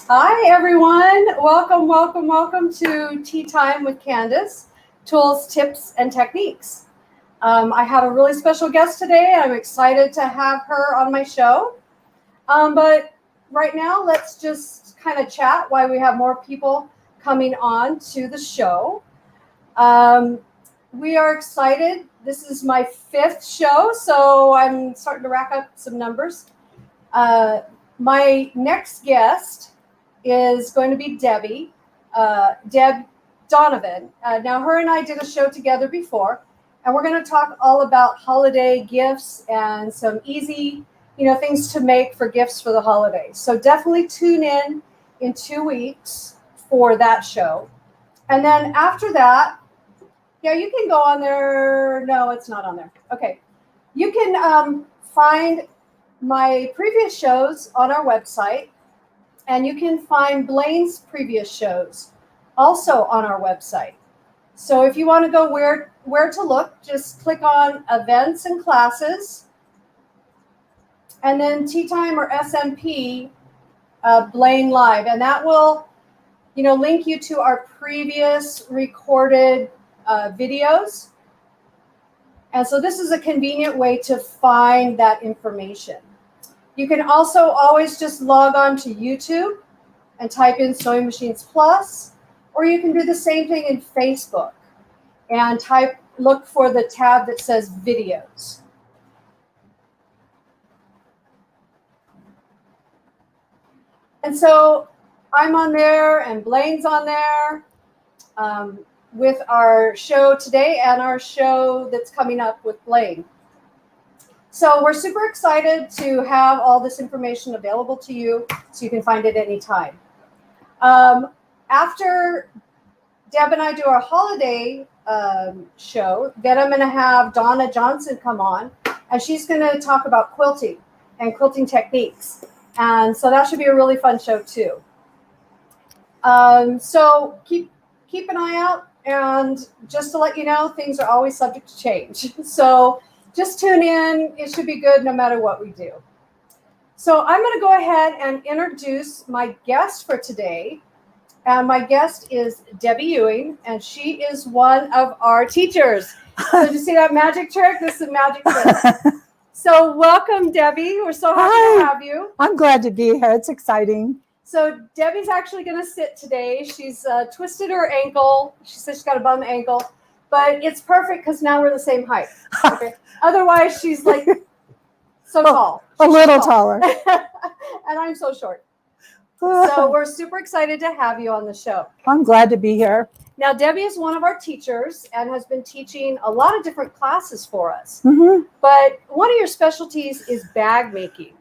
Hi, everyone. Welcome, welcome, welcome to Tea Time with Candace, Tools, Tips, and Techniques. I have a really special guest today. I'm excited to have her on my show. But right now, let's just kind of chat while we have more people coming on to the show. We are excited. This is my 5th show, so I'm starting to rack up some numbers. My next guest is going to be Debbie, Deb Donovan. Now, her and I did a show together before, and we're going to talk all about holiday gifts and some easy, things to make for gifts for the holidays. So definitely tune in 2 weeks for that show. And then after that, yeah, you can go on there. No, it's not on there. Okay. You can find my previous shows on our website. And you can find Blaine's previous shows also on our website. So if you want to go where to look, just click on events and classes, and then Tea Time or SMP Blaine Live, and that will, link you to our previous recorded videos. And so this is a convenient way to find that information. You can also always just log on to YouTube and type in Sewing Machines Plus, or you can do the same thing in Facebook and look for the tab that says videos. And so I'm on there and Blaine's on there with our show today and our show that's coming up with Blaine. So we're super excited to have all this information available to you so you can find it anytime. After Deb and I do our holiday show, then I'm going to have Donna Johnson come on, and she's going to talk about quilting and quilting techniques. And so that should be a really fun show too. So keep an eye out, and just to let you know, things are always subject to change. So just tune in. It should be good no matter what we do. So I'm going to go ahead and introduce my guest for today. And my guest is Debbie Ewing, and she is one of our teachers. So did you see that magic trick? This is a magic trick. So welcome, Debbie. We're so happy to have you. I'm glad to be here. It's exciting. So Debbie's actually going to sit today. She's twisted her ankle. She says she's got a bum ankle. But it's perfect because now we're the same height. Okay. Otherwise, she's like so tall. A little taller. And I'm so short. So we're super excited to have you on the show. I'm glad to be here. Now, Debbie is one of our teachers and has been teaching a lot of different classes for us. Mm-hmm. But one of your specialties is bag making.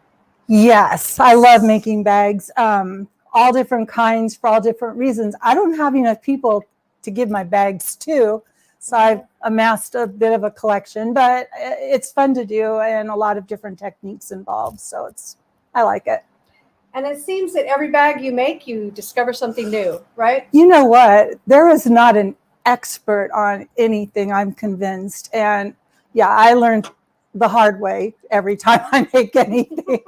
Yes, I love making bags. All different kinds for all different reasons. I don't have enough people to give my bags to. So I've amassed a bit of a collection, but it's fun to do and a lot of different techniques involved. So I like it. And it seems that every bag you make, you discover something new, right? You know what? There is not an expert on anything, I'm convinced. And yeah, I learned the hard way every time I make anything.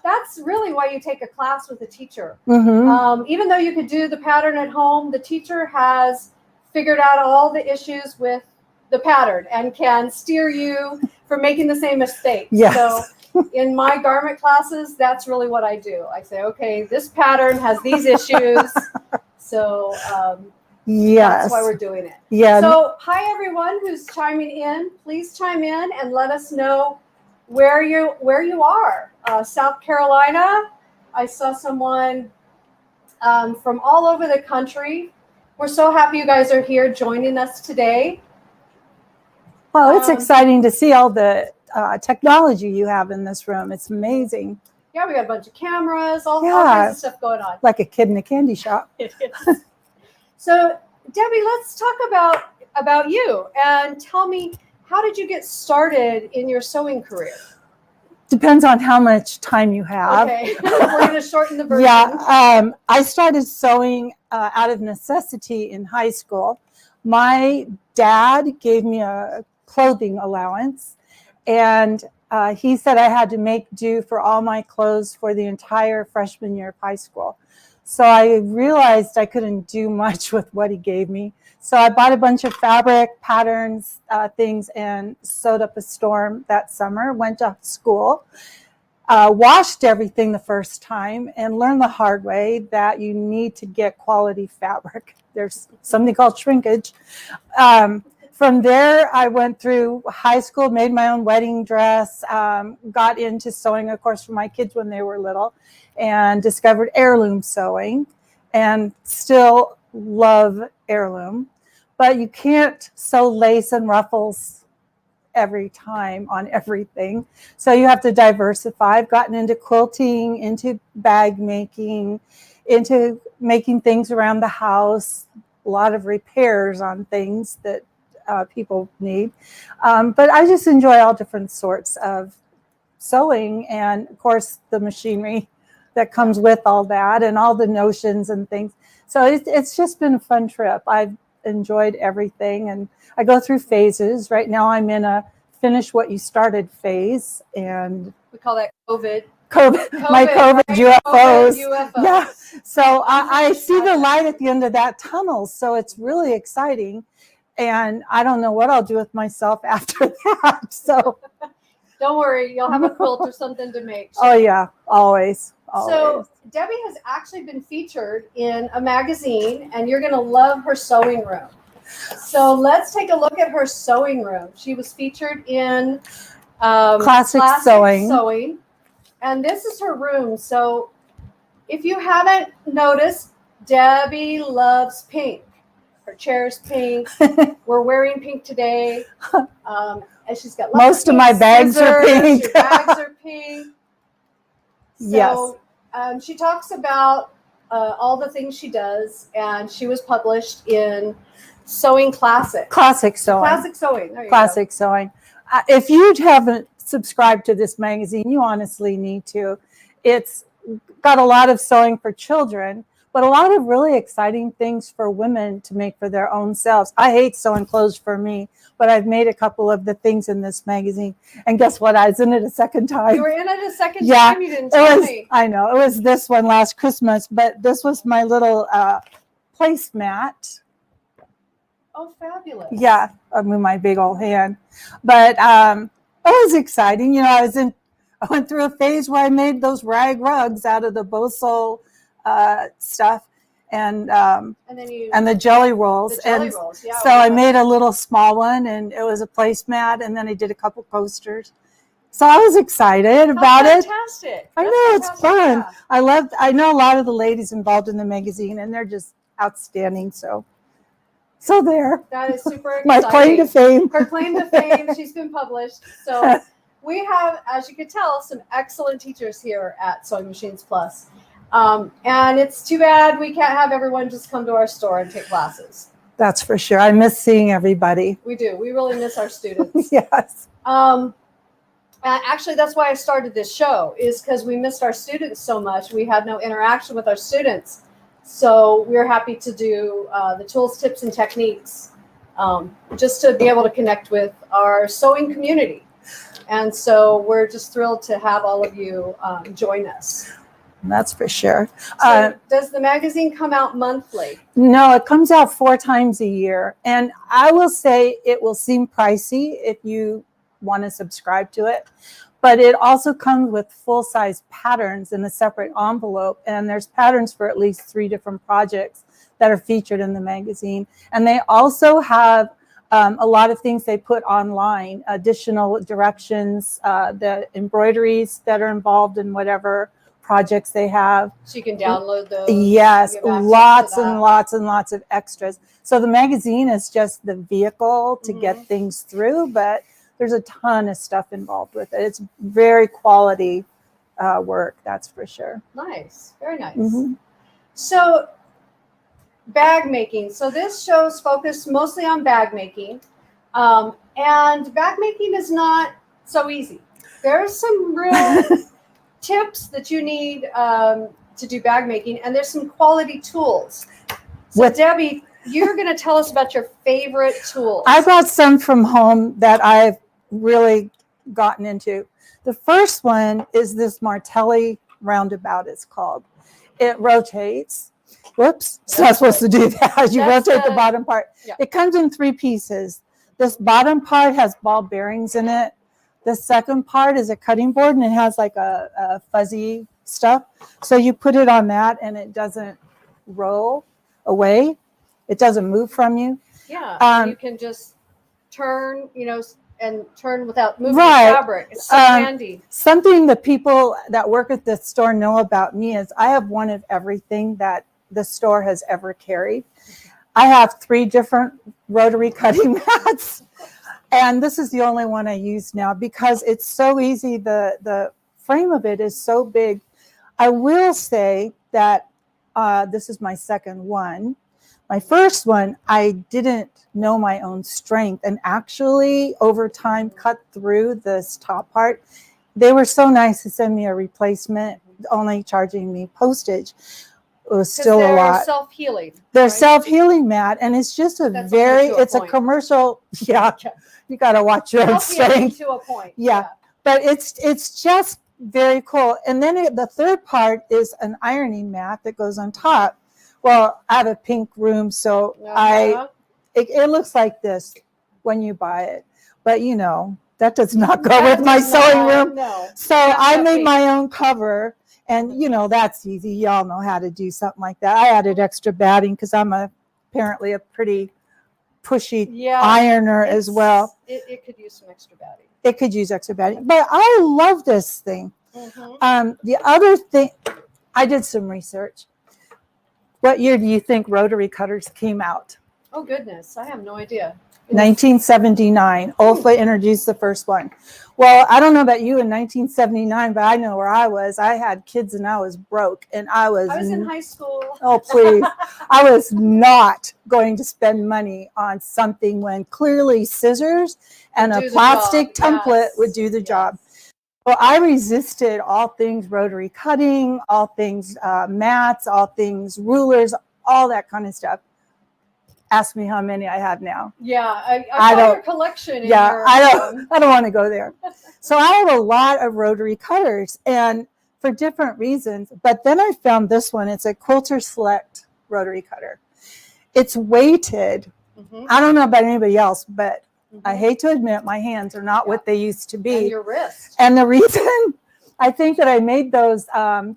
That's really why you take a class with a teacher. Mm-hmm. Even though you could do the pattern at home, the teacher has figured out all the issues with the pattern and can steer you from making the same mistake. Yes. So in my garment classes, that's really what I do. I say, okay, this pattern has these issues. So yes, that's why we're doing it. Yeah. So hi, everyone who's chiming in. Please chime in and let us know where you are. South Carolina, I saw someone from all over the country. We're so happy you guys are here joining us today. Well, it's exciting to see all the technology you have in this room. It's amazing. Yeah, we got a bunch of cameras, all kinds of stuff going on. Like a kid in a candy shop. It is. So, Debbie, let's talk about you and tell me, how did you get started in your sewing career? Depends on how much time you have. Okay, we're going to shorten the version. Yeah, I started sewing out of necessity in high school. My dad gave me a clothing allowance, and he said I had to make do for all my clothes for the entire freshman year of high school. So I realized I couldn't do much with what he gave me. So I bought a bunch of fabric patterns, things, and sewed up a storm that summer, went to school, washed everything the first time, and learned the hard way that you need to get quality fabric. There's something called shrinkage. From there, I went through high school, made my own wedding dress, got into sewing, of course, for my kids when they were little, and discovered heirloom sewing, and still love heirloom. But you can't sew lace and ruffles every time on everything. So you have to diversify. I've gotten into quilting, into bag making, into making things around the house, a lot of repairs on things that people need. But I just enjoy all different sorts of sewing, and of course the machinery that comes with all that and all the notions and things. So it's just been a fun trip. I've enjoyed everything, and I go through phases. Right now I'm in a finish what you started phase, and We call that COVID. My COVID right? UFOs. COVID UFOs. Yeah. So I see the light at the end of that tunnel. So it's really exciting. And I don't know what I'll do with myself after that. So Don't worry, you'll have a quilt or something to make. oh yeah, always. So Debbie has actually been featured in a magazine, and you're going to love her sewing room. So let's take a look at her sewing room. She was featured in Classic Sewing. And this is her room. So if you haven't noticed, Debbie loves pink. Her chair's pink. We're wearing pink today. And she's got lots Most of my bags are scissors. pink. Your bags are pink. So, Yes. She talks about all the things she does, and she was published in Sewing Classic. Classic Sewing. Classic Sewing. There you Classic Sewing. If you haven't subscribed to this magazine, you honestly need to. It's got a lot of sewing for children, but a lot of really exciting things for women to make for their own selves. I hate sewing clothes for me, but I've made a couple of the things in this magazine. And guess what? I was in it a second time. You were in it a second Yeah, time? You didn't tell me. I know. It was this one last Christmas, but this was my little placemat. Oh, fabulous. Yeah, I moved my big old hand. But it was exciting. You know, I went through a phase where I made those rag rugs out of the Bosol stuff and the jelly rolls. Rolls, yeah. So I made a little small one, and it was a placemat, and then I did a couple coasters. So I was excited about it. Fantastic. I know, it's fun. Yeah. I know a lot of the ladies involved in the magazine, and they're just outstanding. So there. That is super exciting. My claim to fame. Her claim to fame. She's been published. So we have, as you can tell, some excellent teachers here at Sewing Machines Plus. And it's too bad we can't have everyone just come to our store and take classes. That's for sure. I miss seeing everybody. We do. We really miss our students. Yes. Actually, that's why I started this show, is because we missed our students so much. We had no interaction with our students. So we're happy to do the tools, tips, and techniques just to be able to connect with our sewing community. And so we're just thrilled to have all of you join us. That's for sure. So does the magazine come out monthly? No, it comes out 4 times a year. And I will say it will seem pricey if you want to subscribe to it. But it also comes with full-size patterns in a separate envelope. And there's patterns for at least 3 different projects that are featured in the magazine. And they also have a lot of things they put online, additional directions, the embroideries that are involved in whatever projects they have. So you can download those. Yes, lots and lots and lots of extras. So the magazine is just the vehicle to get things through, but there's a ton of stuff involved with it. It's very quality work, that's for sure. Nice, very nice. So bag making. So this show's focused mostly on bag making. And bag making is not so easy. There's some real tips that you need to do bag making, and there's some quality tools. So Debbie, you're going to tell us about your favorite tools. I brought some from home that I've really gotten into. The first one is this Martelli roundabout, it's called. It rotates. Whoops, it's not supposed to do that. You That's rotate the the- bottom part. yeah. It comes in 3 pieces. This bottom part has ball bearings in it. The second part is a cutting board, and it has like a fuzzy stuff. So you put it on that, and it doesn't roll away. It doesn't move from you. Yeah, you can just turn, and turn without moving Right. the fabric. It's so handy. Something the people that work at the store know about me is I have one of everything that the store has ever carried. I have 3 different rotary cutting mats, and this is the only one I use now because it's so easy. The frame of it is so big. I will say that this is my second one. My first one, I didn't know my own strength, and actually over time cut through this top part. They were so nice to send me a replacement, only charging me postage. It was still a lot. They're self-healing. They're right? self-healing mat, and it's just a That's only to a it's a point. commercial. Yeah, you got to watch your own Self-healing strength. to a point. Yeah. But it's just very cool. And then the third part is an ironing mat that goes on top. Well, I have a pink room, so Uh-huh. it looks like this when you buy it. But that does not go That with my does sewing not- room. No. So That's I not made pink. my own cover, and that's easy. Y'all know how to do something like that. I added extra batting because I'm apparently a pretty pushy Yeah, ironer as well. It could use some extra batting. It could use extra batting, but I love this thing. Mm-hmm. The other thing, I did some research. What year do you think rotary cutters came out? Oh goodness, I have no idea. 1979. Olfa introduced the first one. Well, I don't know about you in 1979, but I know where I was. I had kids and I was broke, and I was in high school. Oh, please. I was not going to spend money on something when clearly scissors and Would a do the plastic job. template Yes. would do the Yes. job. So I resisted all things rotary cutting, all things mats, all things rulers, all that kind of stuff. Ask me how many I have now. Yeah, I I saw don't- your collection. In Yeah, your, I don't want to go there. So I have a lot of rotary cutters, and for different reasons. But then I found this one. It's a Quilter Select rotary cutter. It's weighted. Mhm. I don't know about anybody else, but I Mhm. hate to admit my hands are not what they used to And be. your wrist. And the reason I think that I made those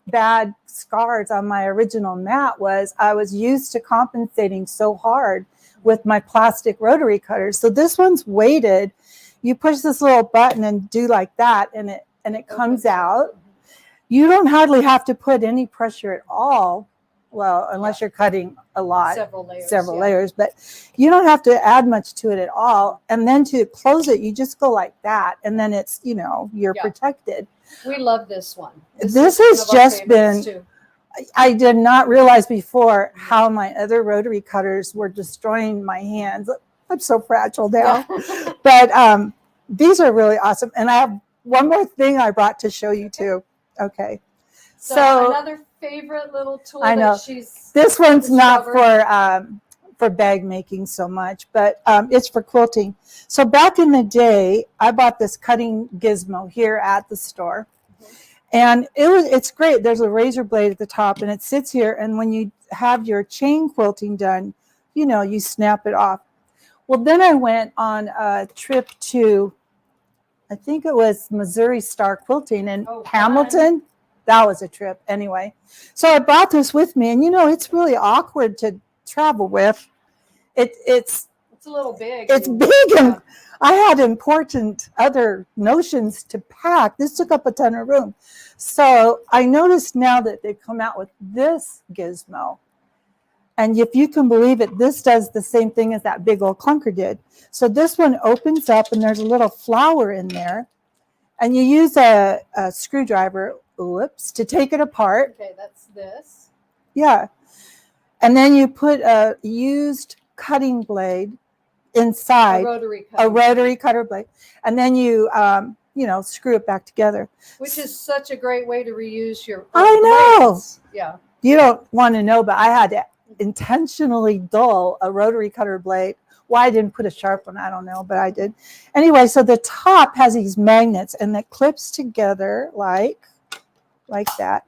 bad scars on my original mat was I was used to compensating so hard with my plastic rotary cutters. So this one's weighted. You push this little button and do like that, and it comes out. You don't hardly have to put any pressure at all. Well, unless you're cutting a lot, Several layers. several yeah. layers, but you don't have to add much to it at all. And then to close it, you just go like that, and then it's you're Yeah. protected. We love this one. This is has one of our just favorites, been- too. I did not realize before how my other rotary cutters were destroying my hands. I'm so fragile now. Yeah. But these are really awesome. And I have one more thing I brought to show you too. Okay. So another favorite little tool I know. that she's This one's not discovered. for bag making so much, but it's for quilting. So back in the day, I bought this cutting gizmo here at the store. And it's great. There's a razor blade at the top, and it sits here. And when you have your chain quilting done, you snap it off. Well, then I went on a trip to, I think it was Missouri Star Quilting in Oh, Hamilton. That was a trip anyway. So I brought this with me, and it's really awkward to travel with. It's a little big. it's big, and I had important other notions to pack. This took up a ton of room. So I noticed now that they've come out with this gizmo. And if you can believe it, this does the same thing as that big old clunker did. So this one opens up, and there's a little flower in there. And you use a screwdriver, to take it apart. Okay, that's this. Yeah. And then you put a used cutting blade inside, A rotary cutter blade, and then you screw it back together. Which is such a great way to reuse your I know. blades. Yeah. You don't want to know, but I had to intentionally dull a rotary cutter blade Why I didn't put a sharp one, I don't know, but I did. Anyway, so the top has these magnets and it clips together like that.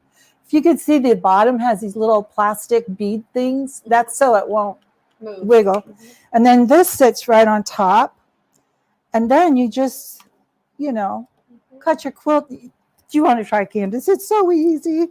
If you could see, the bottom has these little plastic bead things. That's so it won't wiggle. And then this sits right on top. And then you just, you know, cut your quilt. Do you want to try, Candace? It's so easy.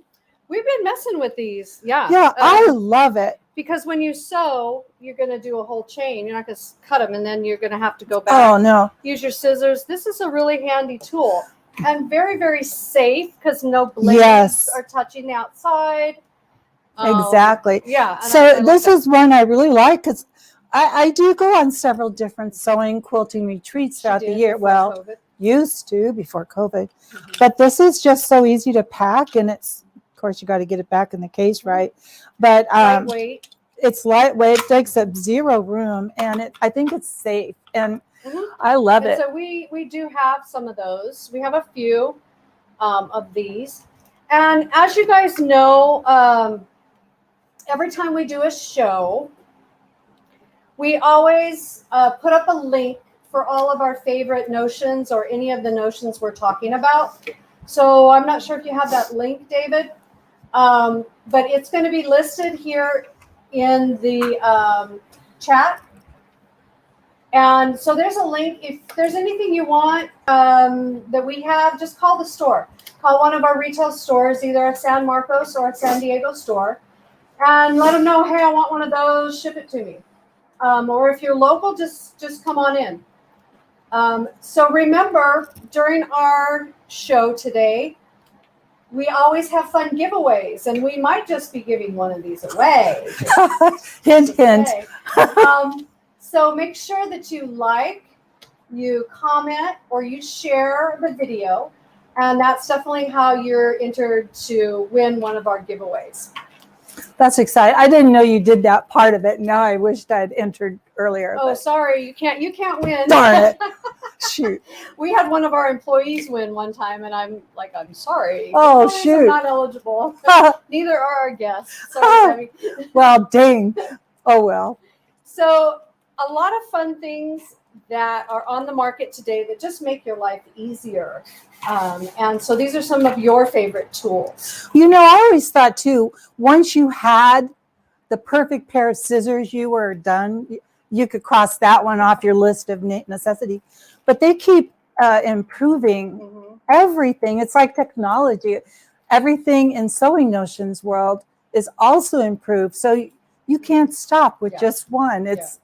We've been messing with these. Yeah. Yeah, I love it. Because when you sew, you're going to do a whole chain. You're not going to cut them, and then you're going to have to go back. Oh, no. Use your scissors. This is a really handy tool. And very, very safe because no blades are touching the outside. Exactly. Yeah. So this is one I really like because I do go on several different sewing quilting retreats throughout the year. Well, COVID. Used to before COVID. But this is just so easy to pack, and it's, of course, you got to get it back in the case, right? But Lightweight. It's lightweight, takes up zero room, and I think it's safe. And I love it. So we do have some of those. We have a few of these. And as you guys know, every time we do a show, we always put up a link for all of our favorite notions or any of the notions we're talking about. So I'm not sure if you have that link, David, but it's going to be listed here in the chat. And so there's a link. If there's anything you want that we have, just call the store. Call one of our retail stores, either a San Marcos or a San Diego store, and let them know, hey, I want one of those, ship it to me. Or if you're local, just come on in. So remember, during our show today, we always have fun giveaways, and we might just be giving one of these away. Hint, hint. So make sure that you like, you comment, or you share the video, and that's definitely how you're entered to win one of our giveaways. That's exciting. I didn't know you did that part of it. Now I wished I'd entered earlier. Oh, sorry, you can't win. Darn it. Shoot. We had one of our employees win one time, and I'm like, I'm sorry. Oh, Employees shoot. are not eligible. Neither are our guests. Sorry, Debbie. Well, dang. Oh, well. So a lot of fun things that are on the market today that just make your life easier. And so these are some of your favorite tools. You know, I always thought, too, once you had the perfect pair of scissors, you were done. You could cross that one off your list of necessity. But they keep improving everything. It's like technology. Everything in Sewing Notions world is also improved. So you can't stop with just one. It's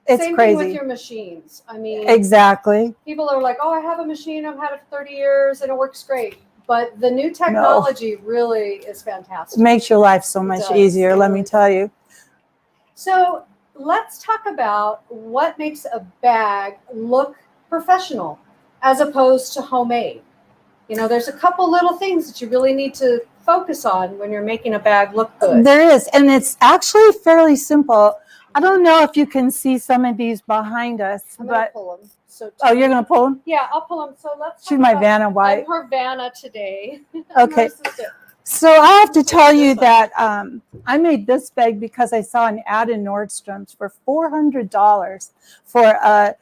Same crazy. thing with your machines. I mean, exactly. People are like, oh, I have a machine. I've had it for 30 years and it works great. But the new technology really is fantastic. It makes your life so much easier, let me tell you. So let's talk about what makes a bag look professional as opposed to homemade. You know, there's a couple little things that you really need to focus on when you're making a bag look good. There is, and it's actually fairly simple. I don't know if you can see some of these behind us, I'm but gonna pull them. So you're gonna pull them? Yeah, I'll pull them. So let's. She's my Vanna White. I'm her Vanna today. Okay. So I have to tell you that I made this bag because I saw an ad in Nordstrom's for $400 for a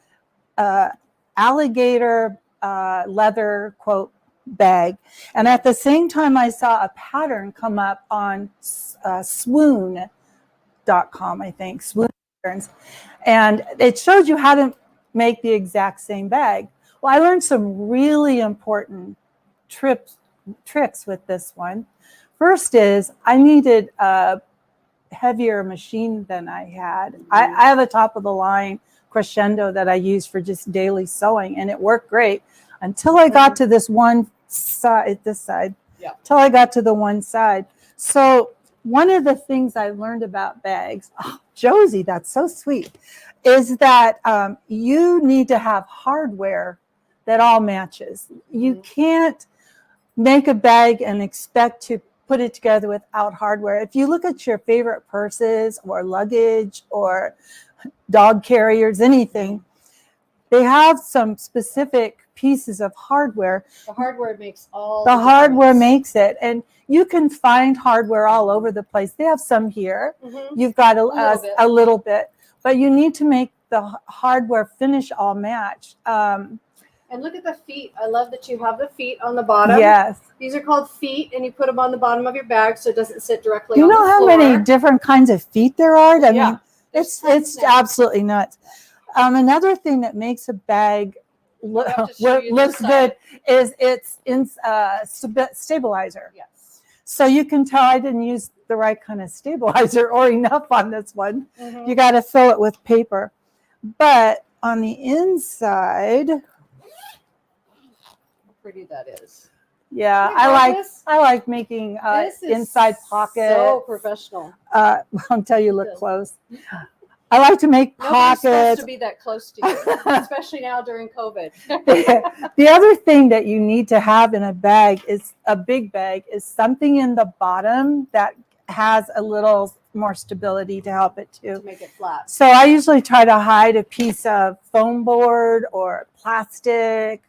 alligator leather quote bag, and at the same time I saw a pattern come up on swoon.com, I think, swoon patterns, and it showed you how to make the exact same bag. Well, I learned some really important tricks with this one. First is I needed a heavier machine than I had. I have a top of the line Crescendo that I use for just daily sewing, and it worked great until I got to this one side, till I got to the one side. So one of the things I learned about bags, Josie, that's so sweet, is that you need to have hardware that all matches. You can't make a bag and expect to put it together without hardware. If you look at your favorite purses or luggage or dog carriers, anything, they have some specific pieces of hardware. The hardware makes all the hardware makes it, and you can find hardware all over the place. They have some here. You've got a little bit, but you need to make the hardware finish all match. And look at the feet. I love that you have the feet on the bottom. Yes. These are called feet, and you put them on the bottom of your bag so it doesn't sit directly You on the know how floor. many different kinds of feet there are? I mean, There's it's tons now. absolutely nuts. Another thing that makes a bag I'll have to show you looks this side. good is its stabilizer. Yes. So you can tell I didn't use the right kind of stabilizer or enough on this one. Mm-hmm. You got to fill it with paper. But on the inside, How pretty that is. yeah, Can I grab this? I like making This is inside pockets. so professional. Until you look close. I like to make Nobody's supposed pockets. to be that close to you, especially now during COVID. The other thing that you need to have in a bag is a big bag is something in the bottom that has a little more stability to help it too. To make it flat. So I usually try to hide a piece of foam board or plastic.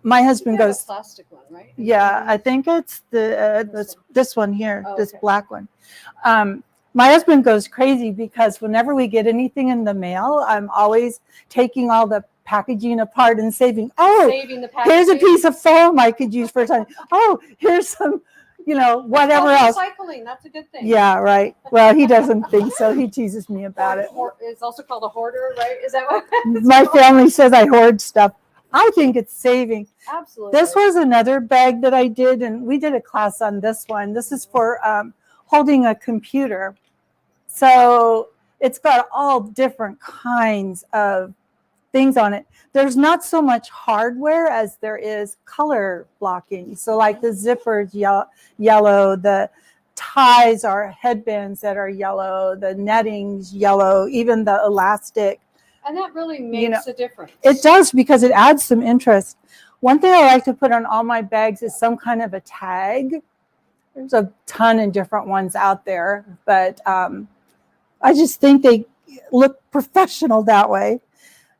My husband You have goes, a plastic one, right? yeah, I think it's this one here, Oh, this okay. black one. My husband goes crazy because whenever we get anything in the mail, I'm always taking all the packaging apart and saving. Oh, Saving the packaging. here's a piece of foam I could use for something. Oh, here's some, whatever else. Recycling, that's a good thing. Yeah, right. Well, he doesn't think so. He teases me about it. It's also called a hoarder, right? Is that what? My family says I hoard stuff. I think it's saving. Absolutely. This was another bag that I did, and we did a class on this one. This is for holding a computer. So it's got all different kinds of things on it. There's not so much hardware as there is color blocking. So like the zipper's yellow, the ties are headbands that are yellow, the netting's yellow, even the elastic. And that really makes a difference. It does, because it adds some interest. One thing I like to put on all my bags is some kind of a tag. There's a ton of different ones out there, but I just think they look professional that way.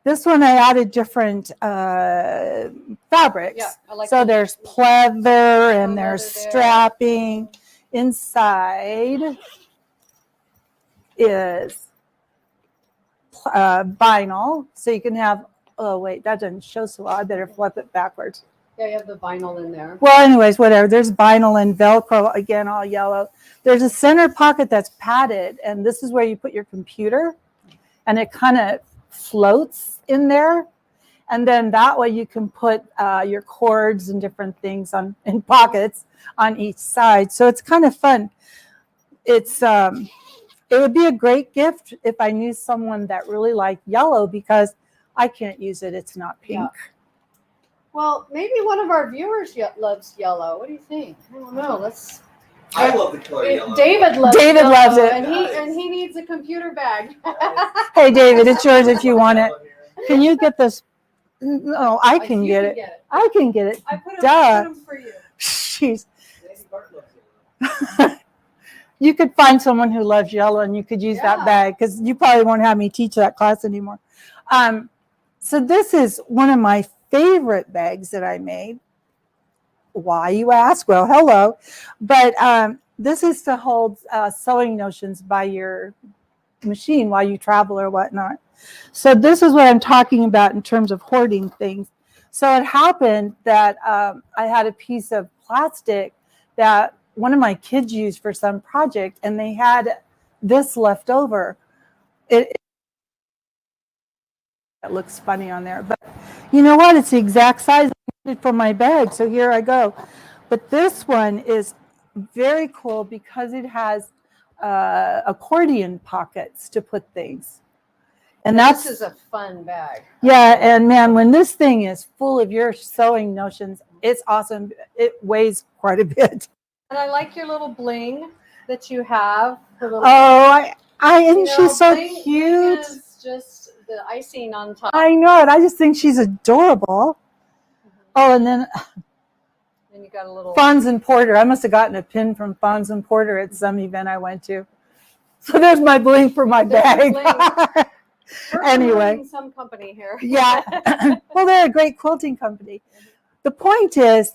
This one I added different fabrics. Yeah, I like so that. there's pleather and leather there's there. strapping. Inside is vinyl, so you can have, oh wait, that doesn't show so well. I better flip it backwards. Yeah, you have the vinyl in there. Well, anyways, whatever. There's vinyl and Velcro, again, all yellow. There's a center pocket that's padded, and this is where you put your computer, and it kind of floats in there. And then that way you can put your cords and different things in pockets on each side. So it's kind of fun. It's it would be a great gift if I knew someone that really liked yellow, because I can't use it. It's not pink. Yeah. Well, maybe one of our viewers loves yellow. What do you think? I don't know. I love the color yellow. David loves it. And he needs a computer bag. Hey, David, it's yours if you want it. Can you get this? No, I can get it. I can get it. I put Duh. them for you. Jeez. You could find someone who loves yellow, and you could use that bag, because you probably won't have me teach that class anymore. So this is one of my favorite bags that I made. Why, you ask? Well, hello. But this is to hold sewing notions by your machine while you travel or whatnot. So this is what I'm talking about in terms of hoarding things. So it happened that I had a piece of plastic that one of my kids used for some project, and they had this left over. It looks funny on there, but you know what? It's the exact size I needed for my bag. So here I go. But this one is very cool because it has accordion pockets to put things. And this is a fun bag. Yeah, and man, when this thing is full of your sewing notions, it's awesome. It weighs quite a bit. And I like your little bling that you have. And she's so bling cute. Is just the icing on top. I know it. I just think she's adorable. Oh, and then you got a little Fons and Porter. I must have gotten a pin from Fons and Porter at some event I went to. So there's my bling for my bag. We're anyway, some company here. Yeah. Well, they're a great quilting company. The point is,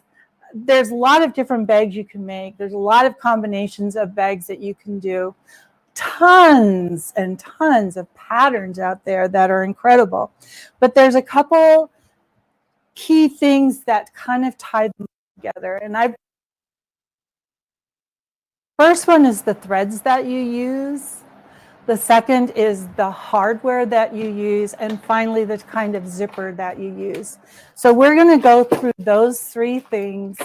there's a lot of different bags you can make. There's a lot of combinations of bags that you can do. tons and tons of patterns out there that are incredible. But there's a couple key things that kind of tie them together. And first one is the threads that you use. The second is the hardware that you use. And finally, the kind of zipper that you use. So we're going to go through those three things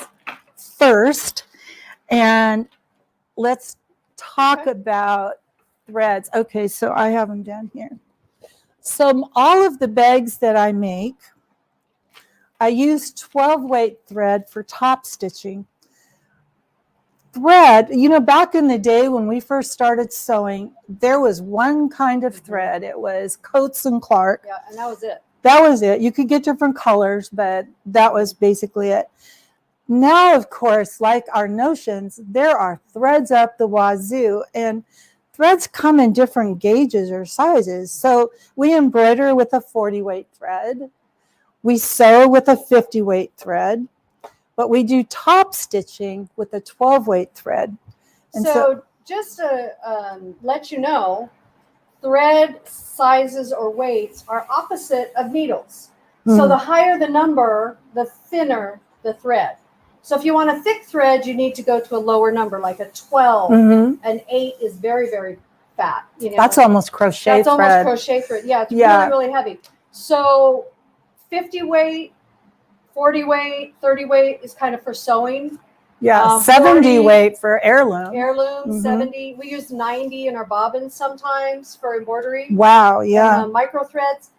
first. And let's talk about threads. Okay, so I have them down here. So all of the bags that I make, I use 12 weight thread for top stitching. Thread, you know, back in the day when we first started sewing, there was one kind of thread. It was Coates and Clark. Yeah, and that was it. That was it. You could get different colors, but that was basically it. Now, of course, like our notions, there are threads up the wazoo, and threads come in different gauges or sizes. So we embroider with a 40 weight thread. We sew with a 50 weight thread. But we do top stitching with a 12 weight thread. And so just to let you know, thread sizes or weights are opposite of needles. So the higher the number, the thinner the thread. So if you want a thick thread, you need to go to a lower number, like a 12. An 8 is very, very fat. You know? That's almost crochet That's thread. almost crochet thread. Yeah, it's really, really heavy. So 50 weight, 40 weight, 30 weight is kind of for sewing. Yeah, 70 weight for heirloom. Heirloom, 70. We use 90 in our bobbins sometimes for embroidery. Wow, yeah. And, micro threads.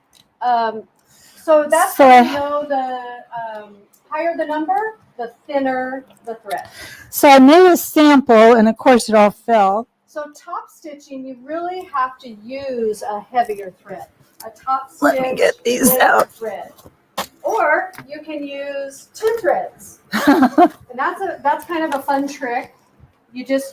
So that's how you know the higher the number, the thinner the thread. So I made a sample, and of course it all fell. So top stitching, you really have to use a heavier thread. A top stitch. Let me get these out. Thread. Or you can use 2 threads. And that's kind of a fun trick. You just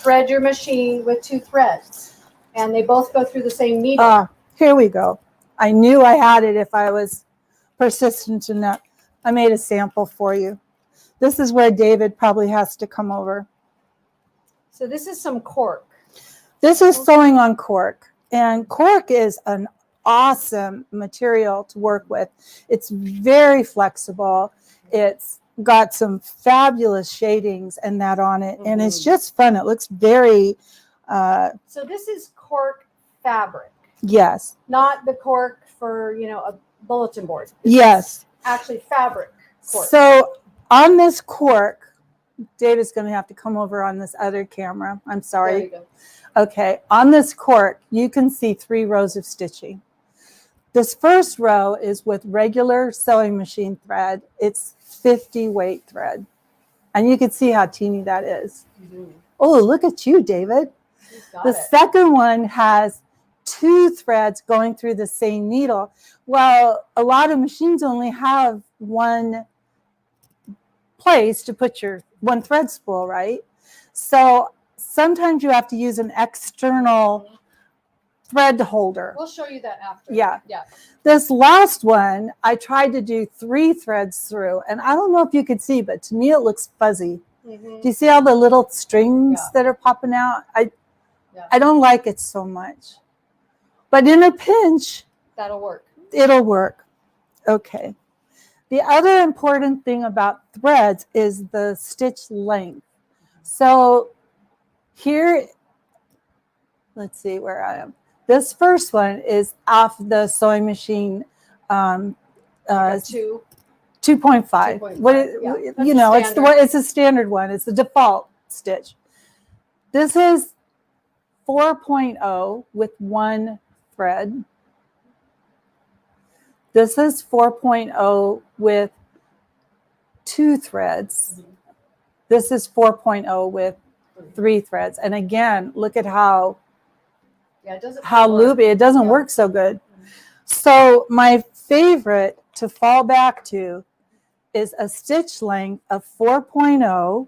thread your machine with 2 threads. And they both go through the same needle. Here we go. I knew I had it if I was persistent enough. I made a sample for you. This is where David probably has to come over. So this is some cork. This is sewing on cork. And cork is an awesome material to work with. It's very flexible. It's got some fabulous shadings and that on it. And it's just fun. It looks very... so this is cork fabric. Yes. Not the cork for, a bulletin board. Yes. Actually fabric cork. So on this cork, David's going to have to come over on this other camera. I'm sorry. There you go. Okay. On this cork, you can see 3 rows of stitching. This first row is with regular sewing machine thread. It's 50 weight thread. And you can see how teeny that is. Oh, look at you, David. The second one has 2 threads going through the same needle. Well, a lot of machines only have one place to put your one thread spool, right? So sometimes you have to use an external thread holder. We'll show you that after. Yeah. Yeah. This last one, I tried to do 3 threads through, and I don't know if you could see, but to me it looks fuzzy. Do you see all the little strings that are popping out? I don't like it so much. But in a pinch, that'll work. It'll work. Okay. The other important thing about threads is the stitch length. So here, let's see where I am. This first one is off the sewing machine 2.5. 2.5. What it's a standard one. It's the default stitch. This is 4.0 with 1 thread. This is 4.0 with 2 threads. This is 4.0 with 3 threads. And again, look at how loopy. It doesn't work so good. So my favorite to fall back to is a stitch length of 4.0.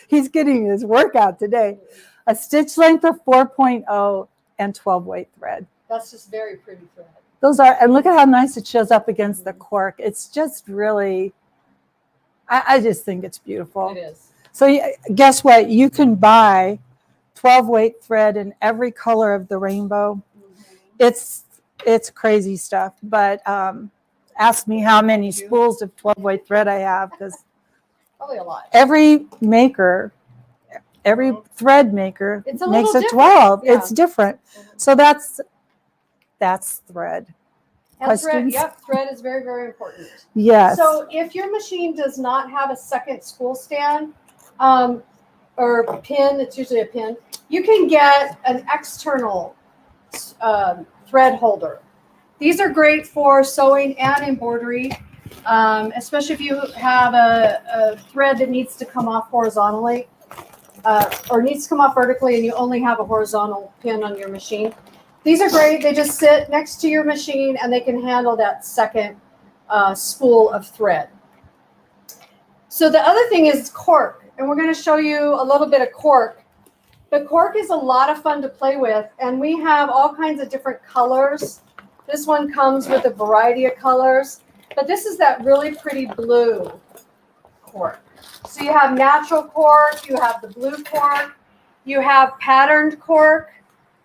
He's getting his workout today. A stitch length of 4.0 and 12 weight thread. That's just very pretty thread. Those are, and look at how nice it shows up against the cork. It's just really, I just think it's beautiful. It is. So guess what? You can buy 12 weight thread in every color of the rainbow. It's crazy stuff, but ask me how many spools of 12 weight thread I have, because Probably a lot. every thread maker It's a makes little a 12. different. It's different. So that's thread. And thread, Questions? yep, thread is very, very important. Yes. So if your machine does not have a second spool stand or pin, it's usually a pin, you can get an external thread holder. These are great for sewing and embroidery, especially if you have a thread that needs to come off horizontally or needs to come off vertically and you only have a horizontal pin on your machine. These are great. They just sit next to your machine and they can handle that second spool of thread. So the other thing is cork, and we're going to show you a little bit of cork. But cork is a lot of fun to play with, and we have all kinds of different colors. This one comes with a variety of colors, but this is that really pretty blue cork. So you have natural cork, you have the blue cork, you have patterned cork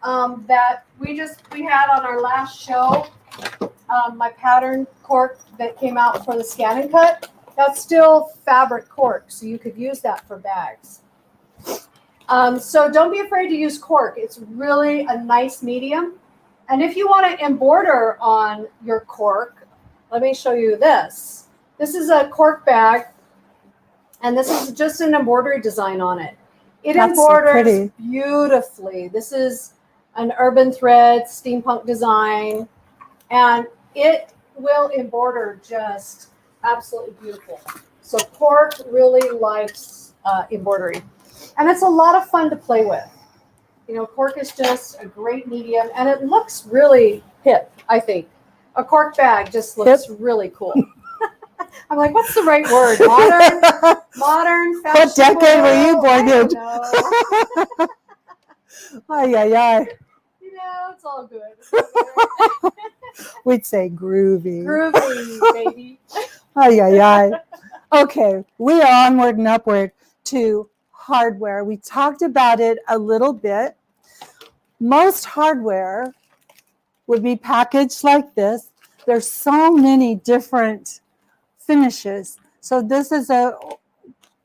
that we had on our last show. My patterned cork that came out for the scan and cut, that's still fabric cork, so you could use that for bags. So don't be afraid to use cork. It's really a nice medium. And if you want to embroider on your cork, let me show you this. This is a cork bag, and this is just an embroidery design on it. It That's embroiders so beautifully. This is an urban thread steampunk design, and it will embroider just absolutely beautiful. So cork really likes embroidery, and it's a lot of fun to play with. You know, cork is just a great medium, and it looks really hip, I think. A cork bag just looks really cool. I'm like, what's the right word? Modern, fashion. What decade were you born in? Ay, ay, ay. You know, it's all good. It's all good. We'd say groovy. Groovy, baby. Ay, ay, ay. Okay, we are onward and upward to hardware. We talked about it a little bit. Most hardware would be packaged like this. There's so many different finishes. So this is a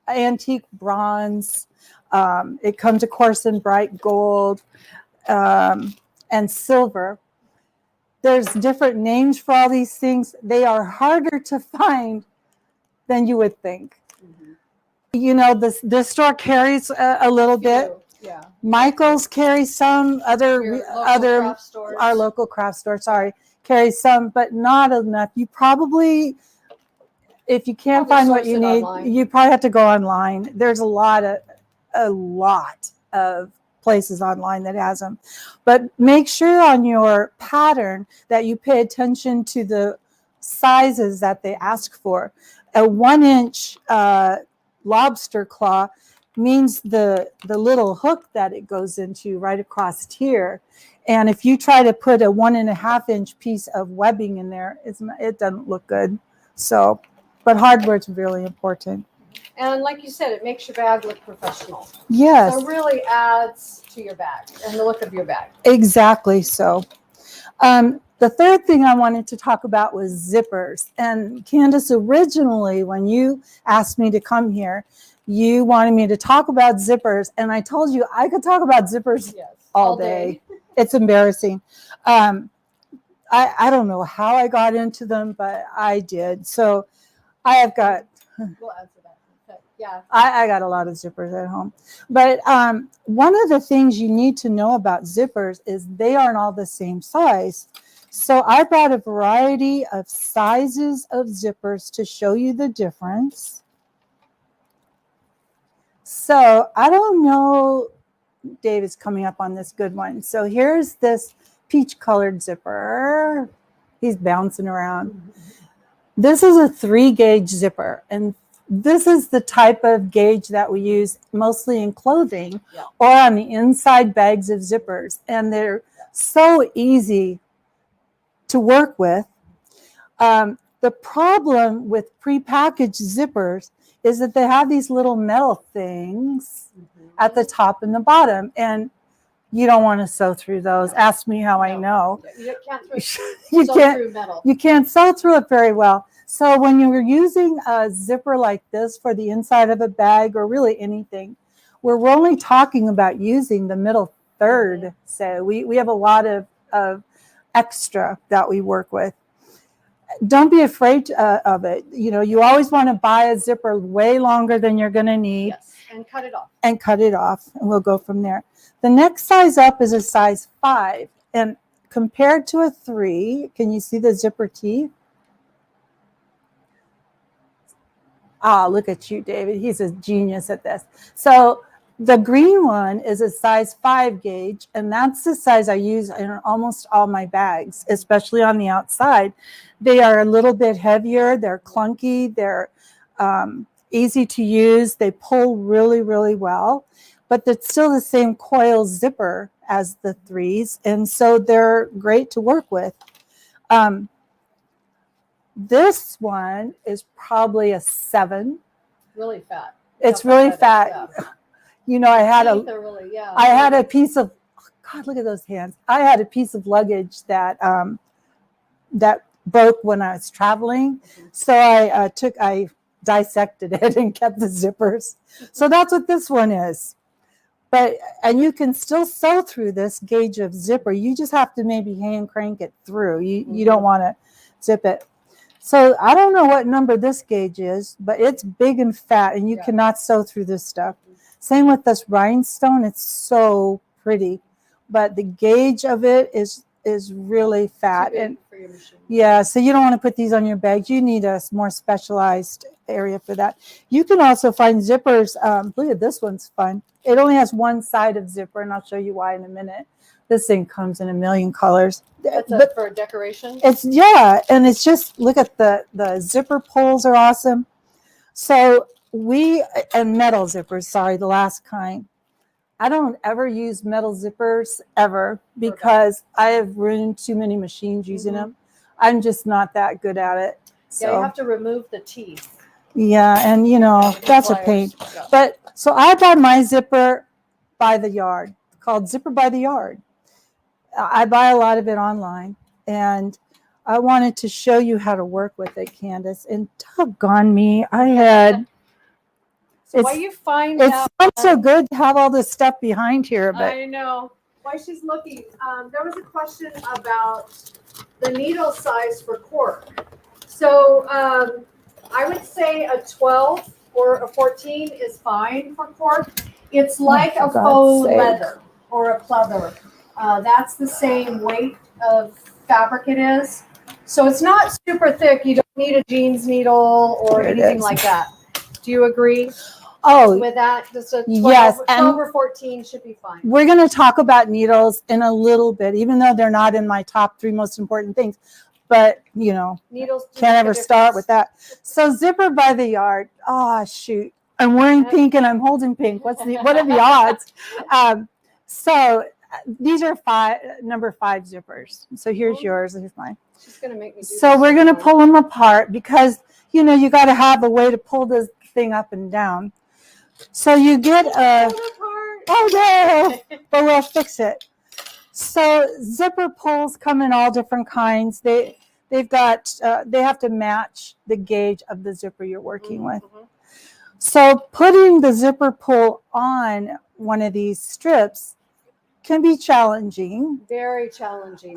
antique bronze. It comes, of course, in bright gold and silver. There's different names for all these things. They are harder to find than you would think. Mm-hmm. You know, this store carries a little bit. Yeah. Michael's carries some. Our local craft store, carries some, but not enough. You probably, if you can't find what you need, you probably have to go online. There's a lot of places online that has them. But make sure on your pattern that you pay attention to the sizes that they ask for. A 1-inch lobster claw means the little hook that it goes into right across here. And if you try to put a 1.5-inch piece of webbing in there, it doesn't look good. So, but hardware is really important. And like you said, it makes your bag look professional. Yes. So it really adds to your bag and the look of your bag. Exactly so. The third thing I wanted to talk about was zippers. And Candace, originally, when you asked me to come here, you wanted me to talk about zippers. And I told you I could talk about zippers all day. It's embarrassing. I don't know how I got into them, but I did. So I have got... We'll answer that. Okay. Yeah. I got a lot of zippers at home. But one of the things you need to know about zippers is they aren't all the same size. So I brought a variety of sizes of zippers to show you the difference. So I don't know, Dave is coming up on this good one. So here's this peach colored zipper. He's bouncing around. This is a 3-gauge zipper, and this is the type of gauge that we use mostly in clothing or on the inside bags of zippers. And they're so easy to work with. The problem with prepackaged zippers is that they have these little metal things at the top and the bottom. And you don't want to sew through those. Ask me how I know. You can't You sew can't, through metal. you can't sew through it very well. So when you're using a zipper like this for the inside of a bag or really anything, we're only talking about using the middle third. So we have a lot of extra that we work with. Don't be afraid of it. You know, you always want to buy a zipper way longer than you're going to need. Yes, and cut it off. And cut it off, and we'll go from there. The next size up is a size 5, and compared to a 3, can you see the zipper teeth? Ah, look at you, David. He's a genius at this. So the green one is a size 5 gauge, and that's the size I use in almost all my bags, especially on the outside. They are a little bit heavier. They're clunky. They're easy to use. They pull really, really well, but it's still the same coil zipper as the 3s, and so they're great to work with. This one is probably a 7. Really fat. It's really fat. You know, I had a piece of, God, look at those hands. I had a piece of luggage that that broke when I was traveling. So I dissected it and kept the zippers. So that's what this one is. And you can still sew through this gauge of zipper. You just have to maybe hand crank it through. You don't want to zip it. So I don't know what number this gauge is, but it's big and fat, and you cannot sew through this stuff. Same with this rhinestone. It's so pretty, but the gauge of it is really fat. And for your machine. Yeah, so you don't want to put these on your bags. You need a more specialized area for that. You can also find zippers. Look at this one's fun. It only has one side of zipper, and I'll show you why in a minute. This thing comes in a million colors. That's for decoration? And it's just, look at the zipper pulls are awesome. So and metal zippers, sorry, the last kind. I don't ever use metal zippers ever because I have ruined too many machines using them. I'm just not that good at it. So, you have to remove the teeth. Yeah, and you know, that's a pain. Yeah. But so I buy my zipper by the yard, called Zipper by the Yard. I buy a lot of it online, and I wanted to show you how to work with it, Candace. And doggone me, I had. So why you find it's not so good to have all this stuff behind here, but I know why she's looking. There was a question about the needle size for cork. So I would say a 12 or a 14 is fine for cork. It's like a faux leather or a pleather. That's the same weight of fabric it is. So it's not super thick. You don't need a jeans needle or anything like that. Do you agree? Oh, with that, just a 12, yes, 12 or 14 should be fine. We're going to talk about needles in a little bit, even though they're not in my top 3 most important things. But, you know, needles can't ever start with that. So Zipper by the Yard. Oh, shoot. I'm wearing pink and I'm holding pink. What are the odds? So these are number 5 zippers. So here's yours. Here's mine. She's going to make me do So we're going to pull them apart because, you know, you got to have a way to pull this thing up and down. So you get a, oh no, but we'll fix it. So zipper pulls come in all different kinds. They've got, they have to match the gauge of the zipper you're working with. So putting the zipper pull on one of these strips can be challenging. Very challenging.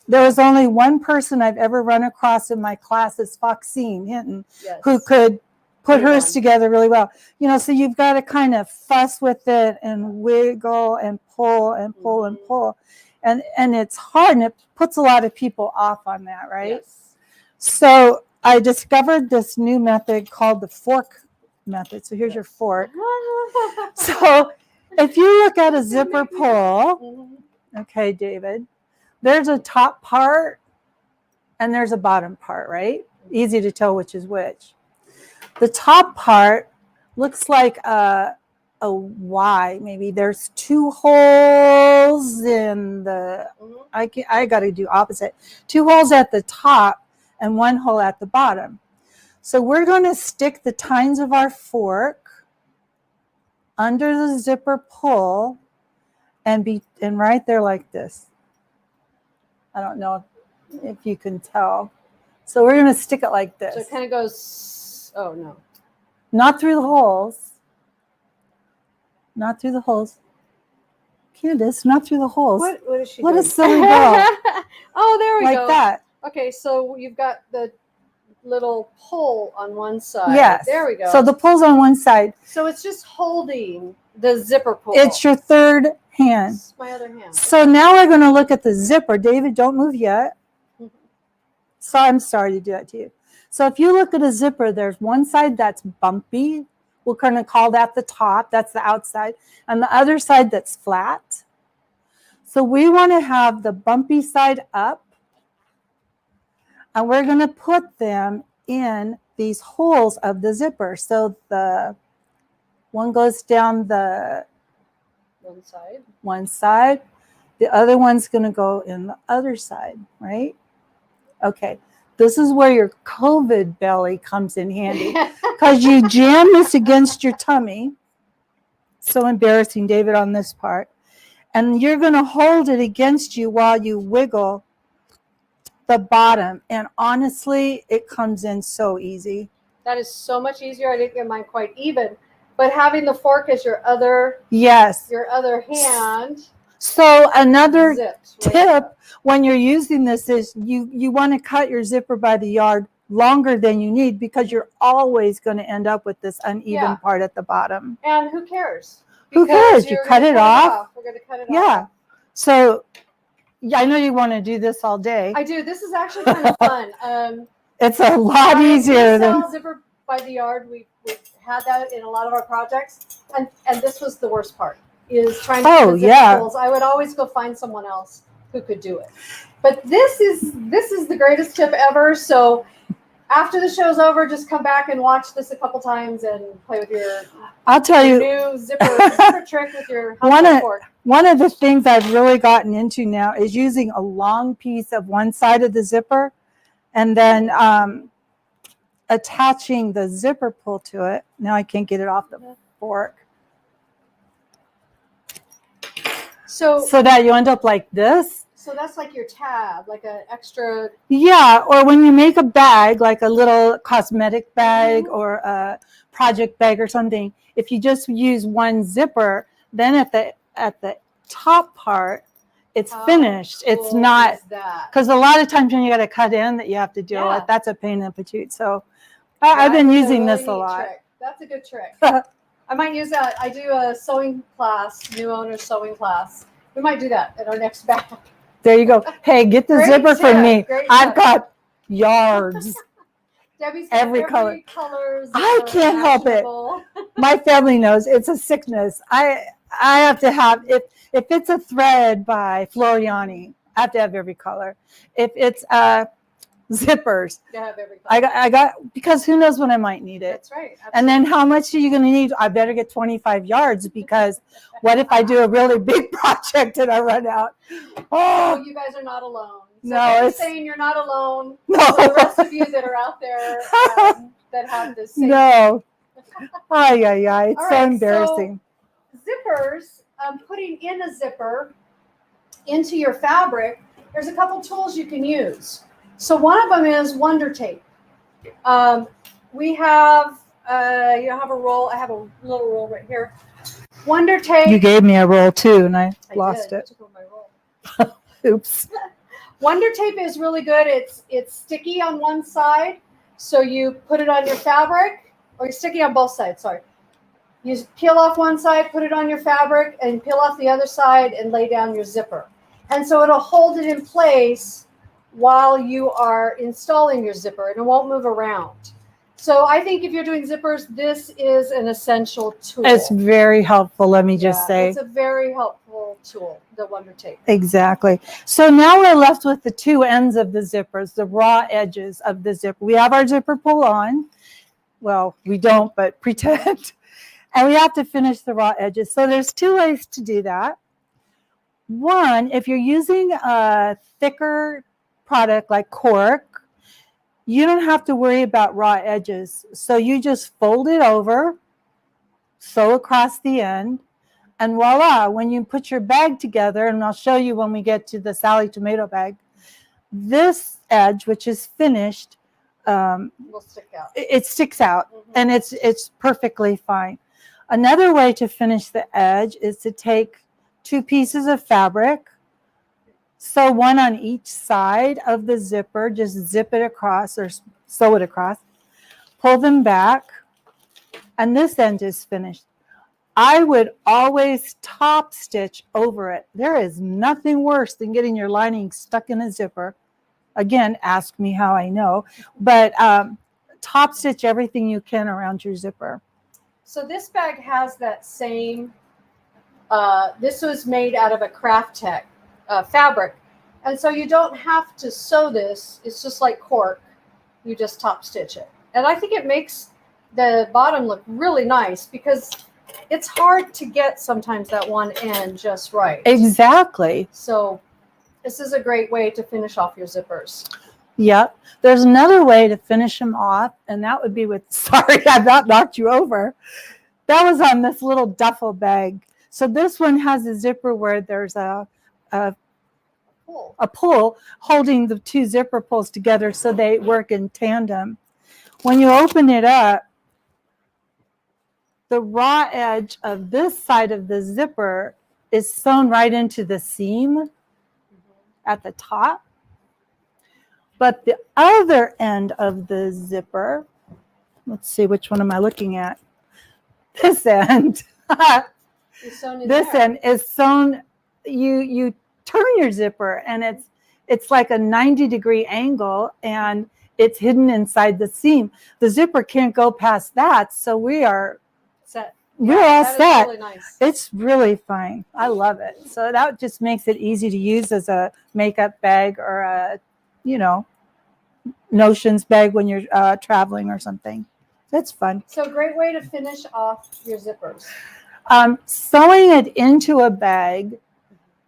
There was only one person I've ever run across in my classes, Foxine Hinton, who could put hers together really well. You know, so you've got to kind of fuss with it and wiggle and pull and pull and pull. And it's hard, and it puts a lot of people off on that, right? Yes. So I discovered this new method called the fork method. So here's your fork. So if you look at a zipper pull, okay, David, there's a top part and there's a bottom part, right? Easy to tell which is which. The top part looks like a Y. Maybe there's 2 holes in the, I got to do opposite. 2 holes at the top and 1 hole at the bottom. So we're going to stick the tines of our fork under the zipper pull and right there like this. I don't know if you can tell. So we're going to stick it like this. So it kind of goes, oh no. Not through the holes. Not through the holes. Candace, not through the holes. What is she What doing? a silly girl. Oh, there we go. Like that. Okay, so you've got the little pull on one side. Yes. There we go. So the pull's on one side. So it's just holding the zipper pull. It's your third hand. It's my other hand. So now we're going to look at the zipper. David, don't move yet. So I'm sorry to do that to you. So if you look at a zipper, there's one side that's bumpy. We're going to call that the top. That's the outside. And the other side that's flat. So we want to have the bumpy side up. And we're going to put them in these holes of the zipper. So the one goes down the one side. The other one's going to go in the other side, right? Okay. This is where your COVID belly comes in handy because you jam this against your tummy. So embarrassing, David, on this part. And you're going to hold it against you while you wiggle the bottom. And honestly, it comes in so easy. That is so much easier. I didn't get mine quite even. But having the fork as your other hand. So another zips, tip right? when you're using this is you want to cut your zipper by the yard longer than you need because you're always going to end up with this uneven part at the bottom. And who cares? Who cares? You cut it off. We're going to cut it off. Yeah. So I know you want to do this all day. I do. This is actually kind of fun. It's a lot easier than zipper by the yard. We had that in a lot of our projects, and this was the worst part. Is trying to get zipper pulls. I would always go find someone else who could do it. But this is the greatest tip ever. So after the show's over, just come back and watch this a couple times and play with your new zipper trick with your fork. One of the things I've really gotten into now is using a long piece of one side of the zipper and then attaching the zipper pull to it. Now I can't get it off the fork. So that you end up like this. So that's like your tab, like an extra. Yeah, or when you make a bag, like a little cosmetic bag or a project bag or something, if you just use one zipper, then at the top part, it's finished. Cool. It's not, because a lot of times when you got to cut in that you have to deal with, that's a pain in the patootie. So I've been using this a lot. Trick. That's a good trick. I might use that. I do a sewing class, new owner sewing class. We might do that at our next bag. There you go. Hey, get the zipper for me. I've got yards. Debbie's every color. I can't help it. imaginable. My family knows it's a sickness. I have to have, if it's a thread by Floriani, I have to have every color. If it's zippers, You have every color. I got because who knows when I might need it. That's right. Absolutely. And then how much are you going to need? I better get 25 yards because what if I do a really big project and I run out? Oh, you guys are not alone. So no, it's saying you're not alone. No. For the rest of you that are out there that have this same. No. It's All so right, embarrassing. So zippers, putting in a zipper into your fabric, there's a couple tools you can use. So one of them is Wonder Tape. We have, you have a roll. I have a little roll right here. Wonder Tape. You gave me a roll too, and I lost it. I took my roll. Oops. Wonder Tape is really good. It's sticky on one side, so you put it on your fabric, or you're sticky on both sides. Sorry. You peel off one side, put it on your fabric, and peel off the other side, and lay down your zipper. And so it'll hold it in place while you are installing your zipper, and it won't move around. So I think if you're doing zippers, this is an essential tool. It's very helpful, let me just say. It's a very helpful tool, the Wonder Tape. Exactly. So now we're left with the two ends of the zippers, the raw edges of the zipper. We have our zipper pull on. Well, we don't, but pretend. And we have to finish the raw edges. So there's two ways to do that. One, if you're using a thicker product like cork, you don't have to worry about raw edges. So you just fold it over sew across the end, and voila, when you put your bag together, and I'll show you when we get to the Sally tomato bag, this edge, which is finished, Will stick out. it sticks out, and it's perfectly fine. Another way to finish the edge is to take 2 pieces of fabric, sew one on each side of the zipper, just zip it across or sew it across, pull them back, and this end is finished. I would always top stitch over it. There is nothing worse than getting your lining stuck in a zipper. Again, ask me how I know, but top stitch everything you can around your zipper. So this bag has that same, this was made out of a Craft Tech fabric. And so you don't have to sew this. It's just like cork. You just top stitch it. And I think it makes the bottom look really nice because it's hard to get sometimes that one end just right. Exactly. So this is a great way to finish off your zippers. Yep. There's another way to finish them off, and that would be with, sorry, I about knocked you over. That was on this little duffel bag. So this one has a zipper where there's a pull holding the 2 zipper pulls together so they work in tandem. When you open it up, the raw edge of this side of the zipper is sewn right into the seam at the top. But the other end of the zipper, let's see, which one am I looking at? This end. This end is sewn, you turn your zipper and it's like a 90-degree angle and it's hidden inside the seam. The zipper can't go past that, so we are set. We're all set. Really nice. It's really fine. I love it. So that just makes it easy to use as a makeup bag or a, notions bag when you're traveling or something. That's fun. So great way to finish off your zippers. Sewing it into a bag,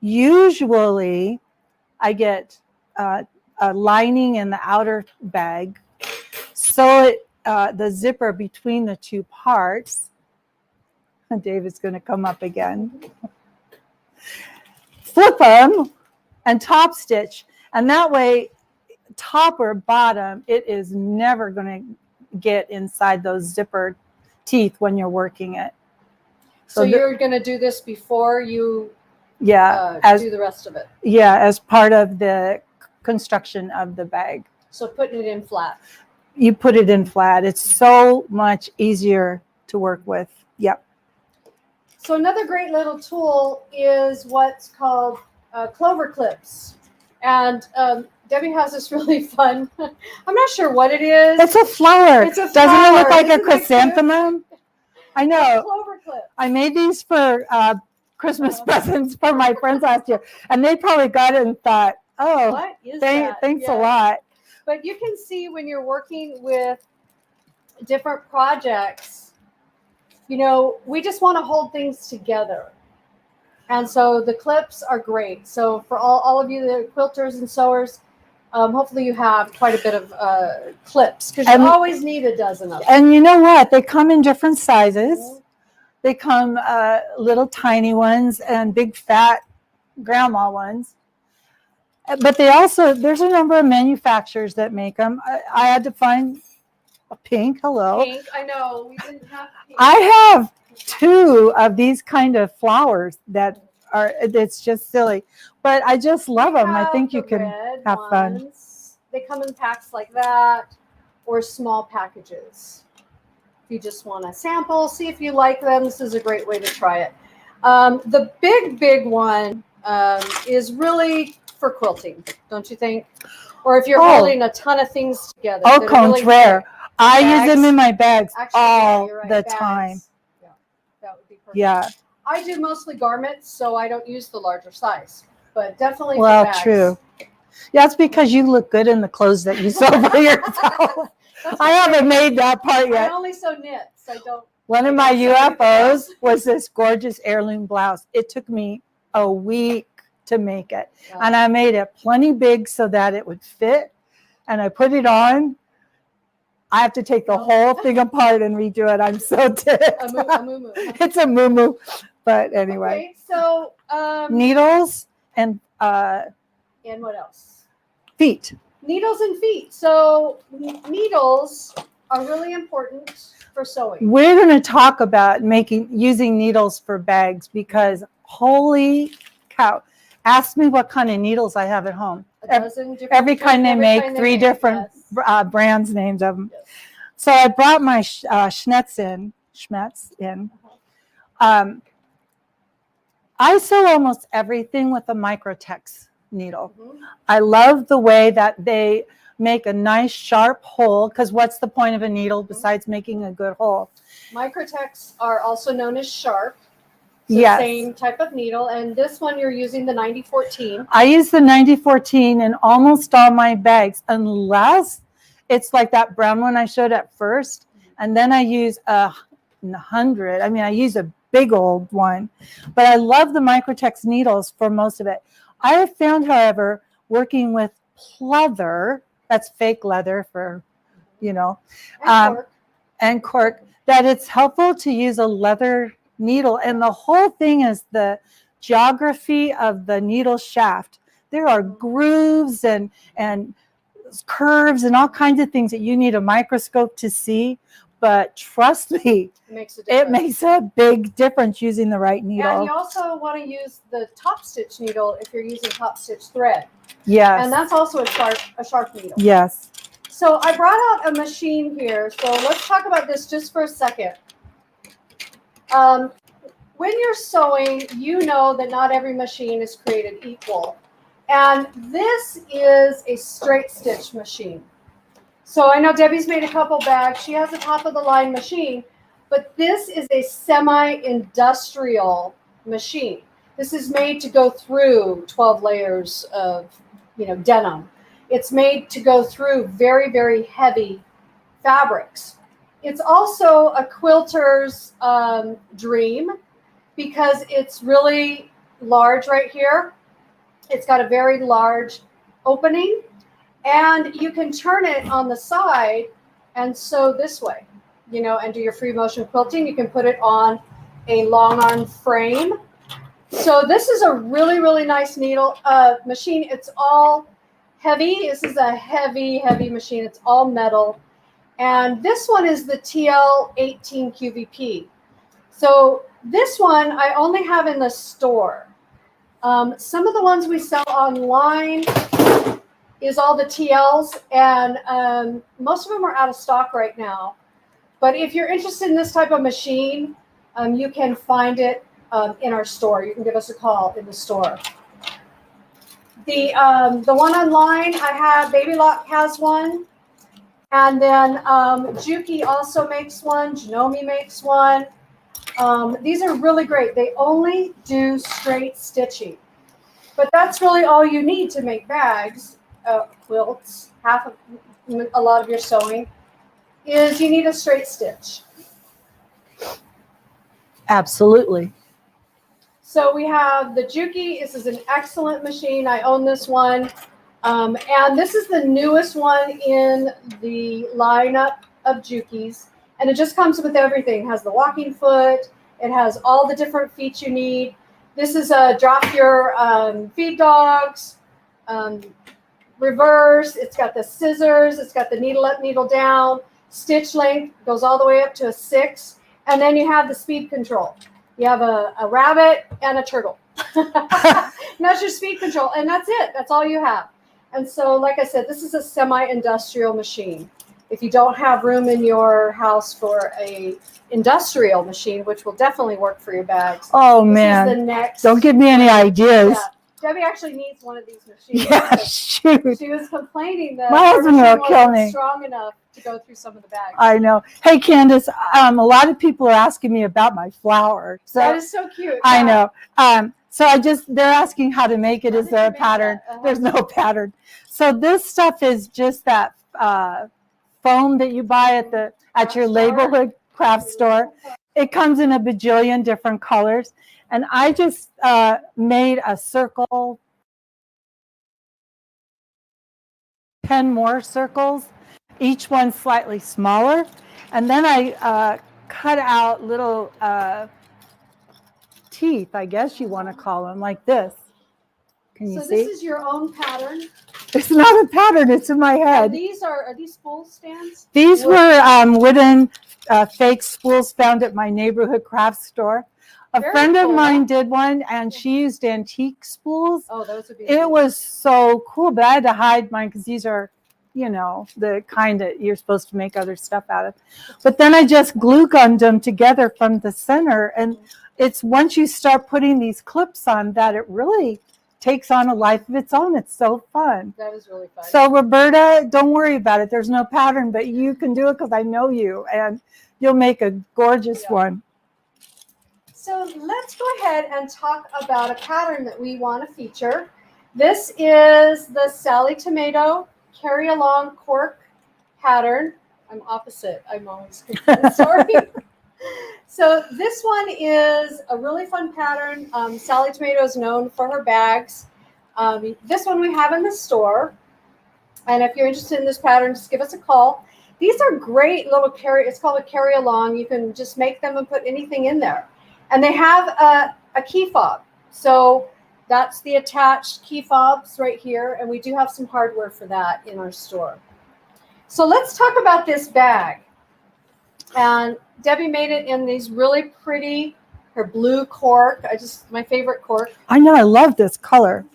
usually I get a lining in the outer bag, sew it, the zipper between the 2 parts. David's going to come up again. Flip them and top stitch. And that way, top or bottom, it is never going to get inside those zipper teeth when you're working it. So you're going to do this before you do the rest of it? Yeah, as part of the construction of the bag. So putting it in flat. You put it in flat. It's so much easier to work with. Yep. So another great little tool is what's called clover clips. And Debbie has this really fun, I'm not sure what it is. It's a flower. It's a Doesn't flower. it look like Isn't a chrysanthemum? I know. Clover clips. I made these for Christmas presents for my friends last year. And they probably got it and thought, oh, What is that? thanks Yeah. a lot. But you can see when you're working with different projects, we just want to hold things together. And so the clips are great. So for all of you, the quilters and sewers, hopefully you have quite a bit of clips because you always need a dozen of them. And you know what? They come in different sizes. They come little tiny ones and big fat grandma ones. But there's a number of manufacturers that make them. I had to find a pink. Hello. Pink, I know. We didn't have pink. I have 2 of these kind of flowers that it's just silly. But I just love them. I think you can have fun. They come in packs like that or small packages. If you just want to sample, see if you like them, this is a great way to try it. The big one is really for quilting, don't you think? Or if you're holding a ton of things together. Oh, contraire. I use them in my bags all the bags. time. Yeah, that would be perfect. Yeah. I do mostly garments, so I don't use the larger size, but definitely for Well, bags. true. Yeah, it's because you look good in the clothes that you sew for yourself. I haven't made that part yet. I only sew knits. I don't. One of my UFOs was this gorgeous heirloom blouse. It took me a week to make it. Yeah. And I made it plenty big so that it would fit. And I put it on. I have to take the whole thing apart and redo it. I'm so ticked. A moo-moo. It's a moo-moo. But anyway. Okay, so Needles and what else? feet. Needles and feet. So needles are really important for sewing. We're going to talk about using needles for bags because holy cow. Ask me what kind of needles I have at home. A dozen different Every kind they make, kind 3 different yes. brands names of them. Yes. So I brought my Schmetz in. I sew almost everything with a Microtex needle. Mm-hmm. I love the way that they make a nice sharp hole, because what's the point of a needle besides making a good hole? Microtex are also known as sharp. It's Yes. the same type of needle, and this one you're using the 9014. I use the 9014 in almost all my bags, unless it's like that brown one I showed at first, and then I use a 100. I mean, I use a big old one, but I love the Microtex needles for most of it. I have found, however, working with pleather, that's fake leather for, and cork, that it's helpful to use a leather needle. And the whole thing is the geography of the needle shaft. There are grooves and curves and all kinds of things that you need a microscope to see. But trust me, it makes a big difference using the right needle. And you also want to use the top stitch needle if you're using top stitch thread. Yes. And that's also a sharp needle. Yes. So I brought out a machine here. So let's talk about this just for a second. When you're sewing, you know that not every machine is created equal. And this is a straight stitch machine. So I know Debbie's made a couple bags. She has a top of the line machine, but this is a semi-industrial machine. This is made to go through 12 layers of, denim. It's made to go through very, very heavy fabrics. It's also a quilter's dream because it's really large right here. It's got a very large opening, and you can turn it on the side and sew this way, and do your free motion quilting. You can put it on a long arm frame. So this is a really, really nice needle machine. It's all heavy. This is a heavy, heavy machine. It's all metal. And this one is the TL18 QVP. So this one I only have in the store. Some of the ones we sell online is all the TLs, and most of them are out of stock right now. But if you're interested in this type of machine, you can find it in our store. You can give us a call in the store. The one online, I have Baby Lock has one, and then Juki also makes one. Janome makes one. These are really great. They only do straight stitching, but that's really all you need to make bags, quilts. A lot of your sewing is you need a straight stitch. Absolutely. So we have the Juki. This is an excellent machine. I own this one. And this is the newest one in the lineup of Jukis. And it just comes with everything. It has the walking foot. It has all the different feet you need. This is a drop your feed dogs, reverse. It's got the scissors. It's got the needle up, needle down. Stitch length goes all the way up to a 6. And then you have the speed control. You have a rabbit and a turtle. That's your speed control. And that's it. That's all you have. And so, like I said, this is a semi-industrial machine. If you don't have room in your house for a industrial machine, which will definitely work for your bags. Oh, this man. is the next. Don't give me any ideas. Yeah. Debbie actually needs one of these machines. Yeah, shoot. She was complaining that My husband her will machine kill wasn't me. strong enough to go through some of the bags. I know. Hey, Candace, a lot of people are asking me about my flower. So That is so cute. I know. So they're asking how to make it. How Is did there you a make pattern? that? There's no pattern. So this stuff is just that foam that you buy at your neighborhood craft store. It comes in a bajillion different colors. And I just made a circle, 10 more circles. each one slightly smaller. And then I cut out little teeth, I guess you want to call them, like this. Can you So see? this is your own pattern. It's not a pattern, it's in my head. And these are these spool stands? These were wooden fake spools found at my neighborhood craft store. A Very friend of cool. mine did one, and she used antique spools. Oh, those would be. It was so cool, but I had to hide mine because these are, you know, the kind that you're supposed to make other stuff out of. But then I just glue gunned them together from the center, and it's once you start putting these clips on that it really takes on a life of its own. It's so fun. That is really fun. So Roberta, don't worry about it. There's no pattern, but you can do it because I know you, and you'll make a gorgeous one. So let's go ahead and talk about a pattern that we want to feature. This is the Sally Tomato Carry Along Cork pattern. I'm opposite. I'm always confused. Sorry. So this one is a really fun pattern. Sally Tomato is known for her bags. This one we have in the store. And if you're interested in this pattern, just give us a call. These are great little carry. It's called a carry along. You can just make them and put anything in there. And they have a key fob. So that's the attached key fobs right here. And we do have some hardware for that in our store. So let's talk about this bag. And Debbie made it in these really pretty, her blue cork. My favorite cork. I know, I love this color.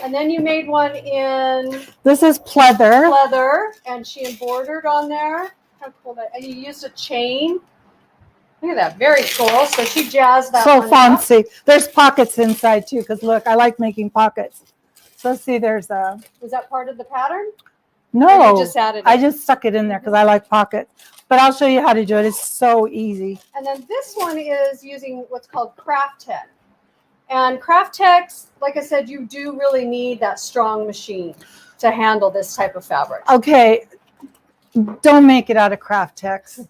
And then you made one in This is pleather. leather, and she embroidered on there. How cool that! And you used a chain. Look at that, very cool. So she jazzed that So one up. fancy. There's pockets inside too, because look, I like making pockets. So see, there's a Was that part of the pattern? Or no. you just added it? I just stuck it in there because I like pockets. But I'll show you how to do it. It's so easy. And then this one is using what's called Craft Tech. And Craft Techs, like I said, you do really need that strong machine to handle this type of fabric. Okay, don't make it out of Craft Techs.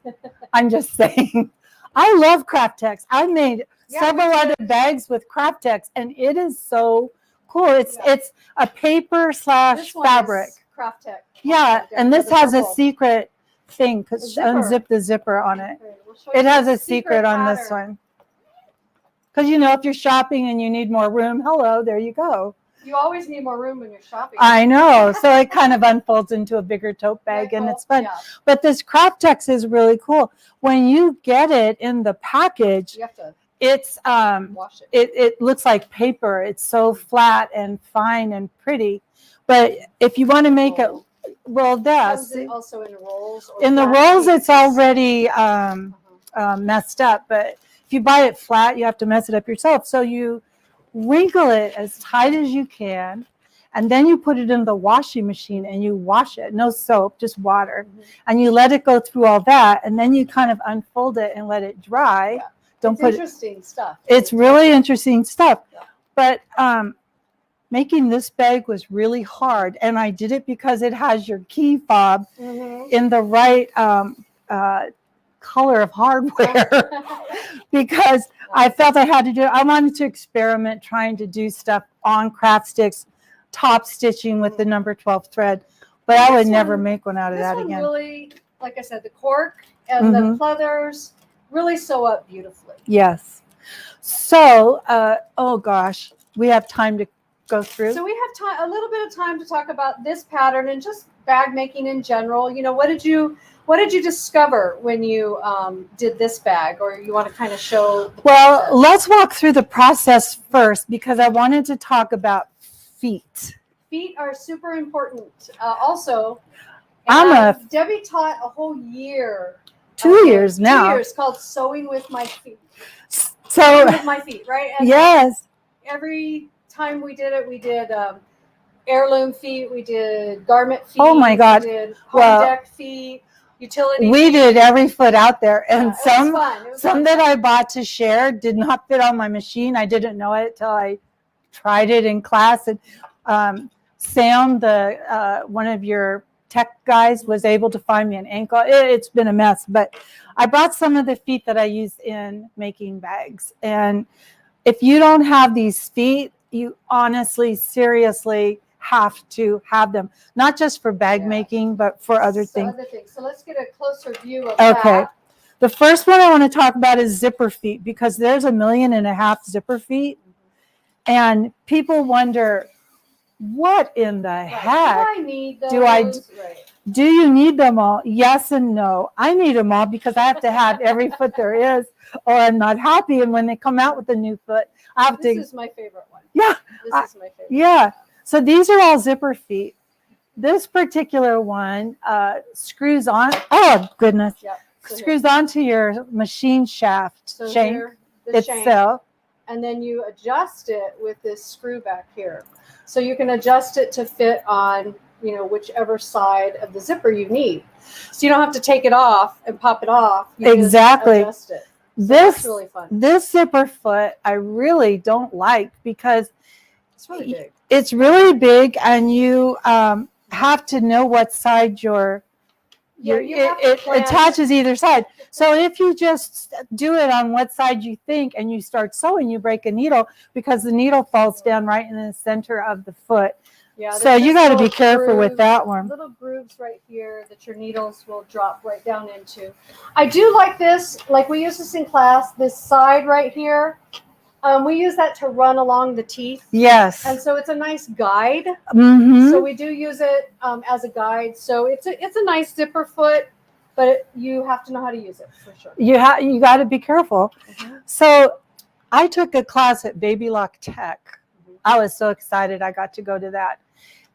I'm just saying. I love Craft Techs. I've made several other bags with Craft Techs, and it is so cool. It's a paper / This one fabric. is Craft Tech. Yeah, and this The has a purple. secret thing because zipper. unzip the zipper on it. Okay, we'll show you It has the a secret on this pattern. one. Because you know, if you're shopping and you need more room, hello, there you go. You always need more room when you're shopping. I know. So it kind of unfolds into a bigger tote bag, Very and cool. it's fun. Yeah, But this Craft Tex is really cool. When you get it in the package, you have to it's wash it. it looks like paper. It's so flat and fine and pretty. But if you want to make it, well, Comes that's in also in rolls. Or in the flat rolls. It's pieces. already messed up. But if you buy it flat, you have to mess it up yourself. So you wrinkle it as tight as you can, and then you put it in the washing machine and you wash it. No soap, just water. And you let it go through all that, and then you kind of unfold it and let it dry. Yeah. Don't It's put interesting stuff. it's really interesting stuff. Yeah. But making this bag was really hard, and I did it because it has your key fob in the right color of hardware. Because I felt I had to do it. I wanted to experiment trying to do stuff on craft sticks, top stitching with the number 12 thread, but I would never make one out of This that one again. really, like I said, the cork and the pleathers really sew up beautifully. Yes. So, oh gosh, we have time to go through. So we have time, a little bit of time to talk about this pattern and just bag making in general. You know, what did you discover when you did this bag, or you want to kind of show? Well, let's walk through the process first because I wanted to talk about feet. Feet are super important. Also, I'm Debbie taught a whole year. 2 years now. 2 years called Sewing with My Feet. So Sewing with My Feet, right? And yes. every time we did it, we did heirloom feet, we did garment feet. Oh my God. We did home deck feet, utility We feet. did every foot out there, and It was fun. It was some fun. that I bought to share did not fit on my machine. I didn't know it till I tried it in class. And Sam, the one of your tech guys, was able to find me an ankle. It's been a mess, but I brought some of the feet that I use in making bags. And if you don't have these feet, you honestly, seriously have to have them, not just for bag Yeah. making, but for other things. So let's get a closer view of Okay. that. The first one I want to talk about is zipper feet, because there's 1.5 million zipper feet. And people wonder, what in the heck? Do I need those? Right. Do you need them all? Yes and no. I need them all because I have to have every foot there is, or I'm not happy. And when they come out with a new foot, I have This to. is my favorite one. Yeah. This is my favorite. Yeah. So these are all zipper feet. This particular one screws on. Oh, goodness. Yep. So Screws onto your machine shaft So shank here, the shank, itself. and then you adjust it with this screw back here. So you can adjust it to fit on, whichever side of the zipper you need. So you don't have to take it off and pop it off. You Exactly. just adjust it. So that's really fun. This zipper foot I really don't like because It's really big. it's really big, and you have to know what side it attaches either side. So if you just do it on what side you think and you start sewing, you break a needle because the needle falls down right in the center of the foot. Yeah, So you got to be careful with that one. Little grooves right here that your needles will drop right down into. I do like this. Like we use this in class. This side right here, we use that to run along the teeth. Yes. And so it's a nice guide. Mm-hmm. So we do use it as a guide. So it's a nice zipper foot, but you have to know how to use it for sure. You got to be careful. Mm-hmm. So I took a class at Baby Lock Tech. I was so excited I got to go to that.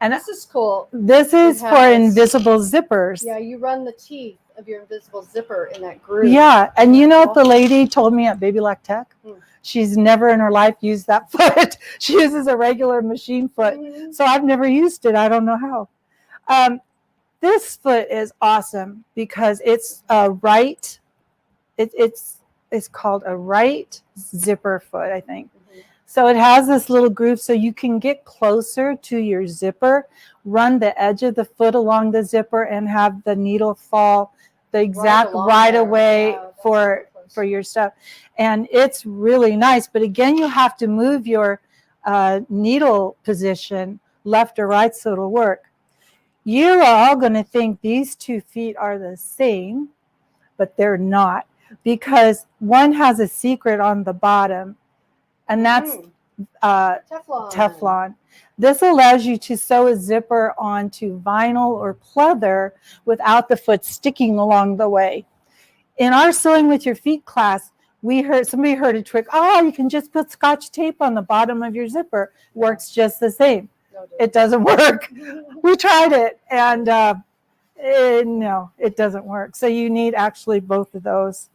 And This is cool. this is for invisible zippers. Yeah, you run the teeth of your invisible zipper in that groove. Yeah, and you know what the lady told me at Baby Lock Tech? She's never in her life used that foot. She uses a regular machine foot. Mm-hmm. So I've never used it. I don't know how. This foot is awesome because it's a right. It's called a right zipper foot, I think. So it has this little groove so you can get closer to your zipper, run the edge of the foot along the zipper, and have the needle fall the exact right away for your stuff. And it's really nice. But again, you have to move your needle position left or right so it'll work. You're all going to think these 2 feet are the same, but they're not, because one has a secret on the bottom, and that's Teflon. This allows you to sew a zipper onto vinyl or pleather without the foot sticking along the way. In our Sewing with Your Feet class, somebody heard a trick. Oh, you can just put Scotch tape on the bottom of your zipper. Works just the same. It doesn't work. We tried it, and no, it doesn't work. So you need actually both of those.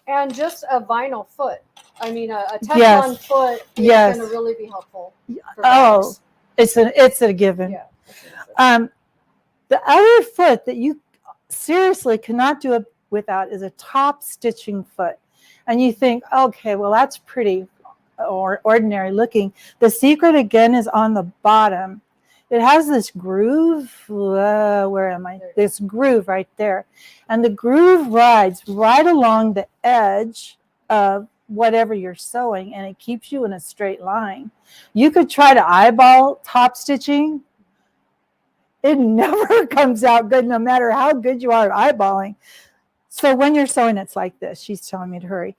And just a vinyl foot. I mean, a Teflon foot is going to really be helpful. Oh, it's a given. Yeah. The other foot that you seriously cannot do it without is a top stitching foot. And you think, okay, well, that's pretty or ordinary looking. The secret again is on the bottom. It has this groove. Where am I? This groove right there. And the groove rides right along the edge of whatever you're sewing, and it keeps you in a straight line. You could try to eyeball top stitching. It never comes out good, no matter how good you are at eyeballing. So when you're sewing, it's like this. She's telling me to hurry.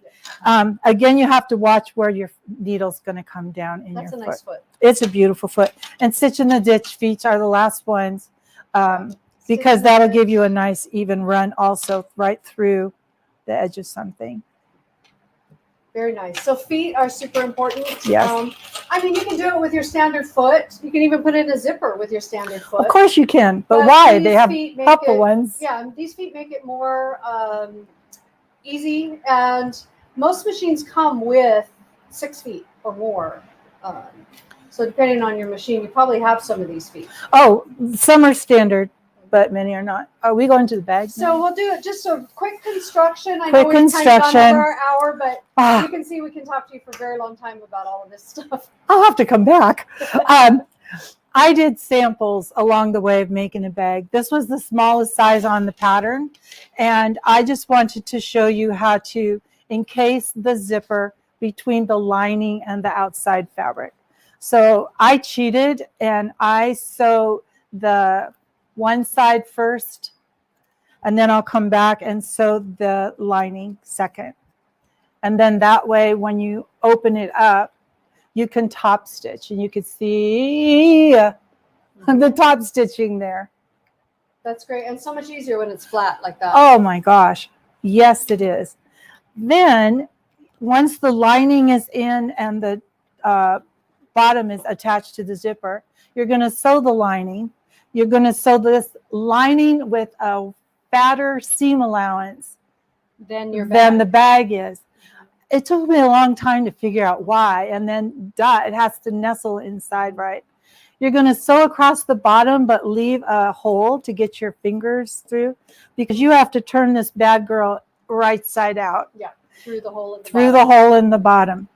Again, you have to watch where your needle's going to come down in your foot. That's a nice foot. It's a beautiful foot. And stitch in the ditch feet are the last ones, because that'll give you a nice even run also right through the edge of something. Very nice. So feet are super important. Yes. I mean, you can do it with your standard foot. You can even put it in a zipper with your standard foot. Of course you can, but why? They have couple ones. Yeah, these feet make it more easy, and most machines come with 6 feet or more. So depending on your machine, you probably have some of these feet. Oh, some are standard, but many are not. Are we going to the bag now? So we'll do just a quick construction. I know we've kind of gone over our hour, but you can see we can talk to you for a very long time about all of this stuff. I'll have to come back. I did samples along the way of making a bag. This was the smallest size on the pattern, and I just wanted to show you how to encase the zipper between the lining and the outside fabric. So I cheated and I sew the one side first, and then I'll come back and sew the lining second. And then that way, when you open it up, you can top stitch, and you can see the top stitching there. That's great. And so much easier when it's flat like that. Oh my gosh. Yes, it is. Then once the lining is in and the bottom is attached to the zipper, you're going to sew the lining. You're going to sew this lining with a fatter seam allowance Then than the bag is. It took me a long time to figure out why. And then it has to nestle inside, right? You're going to sew across the bottom, but leave a hole to get your fingers through, because you have to turn this bad girl right side out. Yeah, through the hole in the through bottom. the hole in the bottom.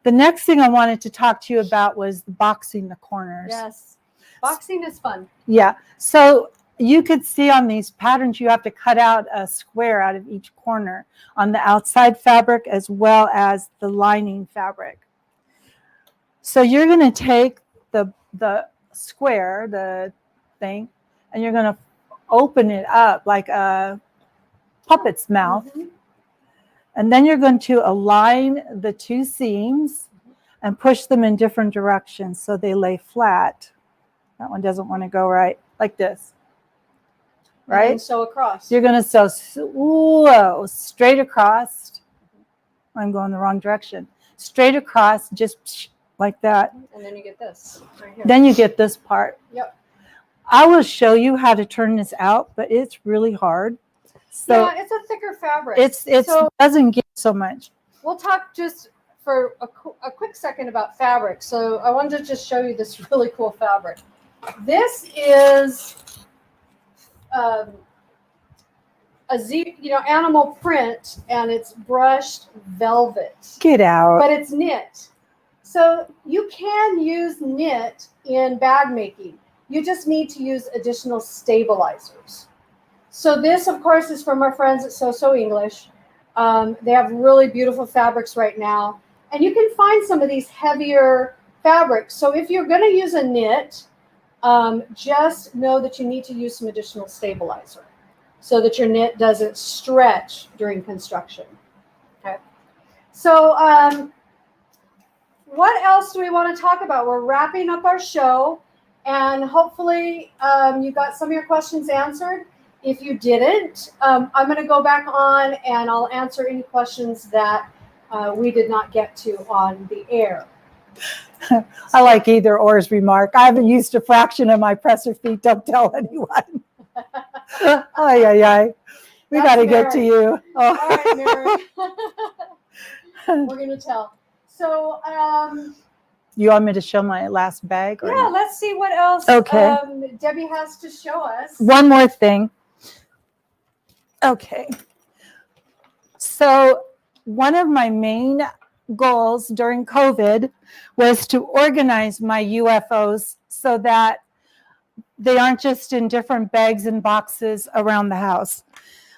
The next thing I wanted to talk to you about was boxing the corners. Yes. Boxing is fun. Yeah. So you could see on these patterns, you have to cut out a square out of each corner on the outside fabric as well as the lining fabric. So you're going to take the square, the thing, and you're going to open it up like a puppet's mouth. Mm-hmm. And then you're going to align the two seams and push them in different directions so they lay flat. That one doesn't want to go right, like this. Right? And sew across. You're going to sew straight across. I'm going the wrong direction. Straight across, just like that. And then you get this right here. Then you get this part. Yep. I will show you how to turn this out, but it's really hard. So yeah, it's a thicker fabric. it so doesn't give so much. we'll talk just for a quick second about fabric. So I wanted to just show you this really cool fabric. This is a animal print, and it's brushed velvet. Get out. But it's knit. So you can use knit in bag making. You just need to use additional stabilizers. So this, of course, is from our friends at So English. They have really beautiful fabrics right now. And you can find some of these heavier fabrics. So if you're going to use a knit, just know that you need to use some additional stabilizer so that your knit doesn't stretch during construction. Okay. So what else do we want to talk about? We're wrapping up our show, and hopefully you got some of your questions answered. If you didn't, I'm going to go back on and I'll answer any questions that we did not get to on the air. I like either or's remark. I haven't used a fraction of my presser feet. Don't tell anyone. Ay. We got to get to you. Oh. All right, Mary. We're going to tell. So, you want me to show my last bag? Or yeah, let's see what else Okay. Debbie has to show us. One more thing. Okay. So one of my main goals during COVID was to organize my UFOs so that they aren't just in different bags and boxes around the house.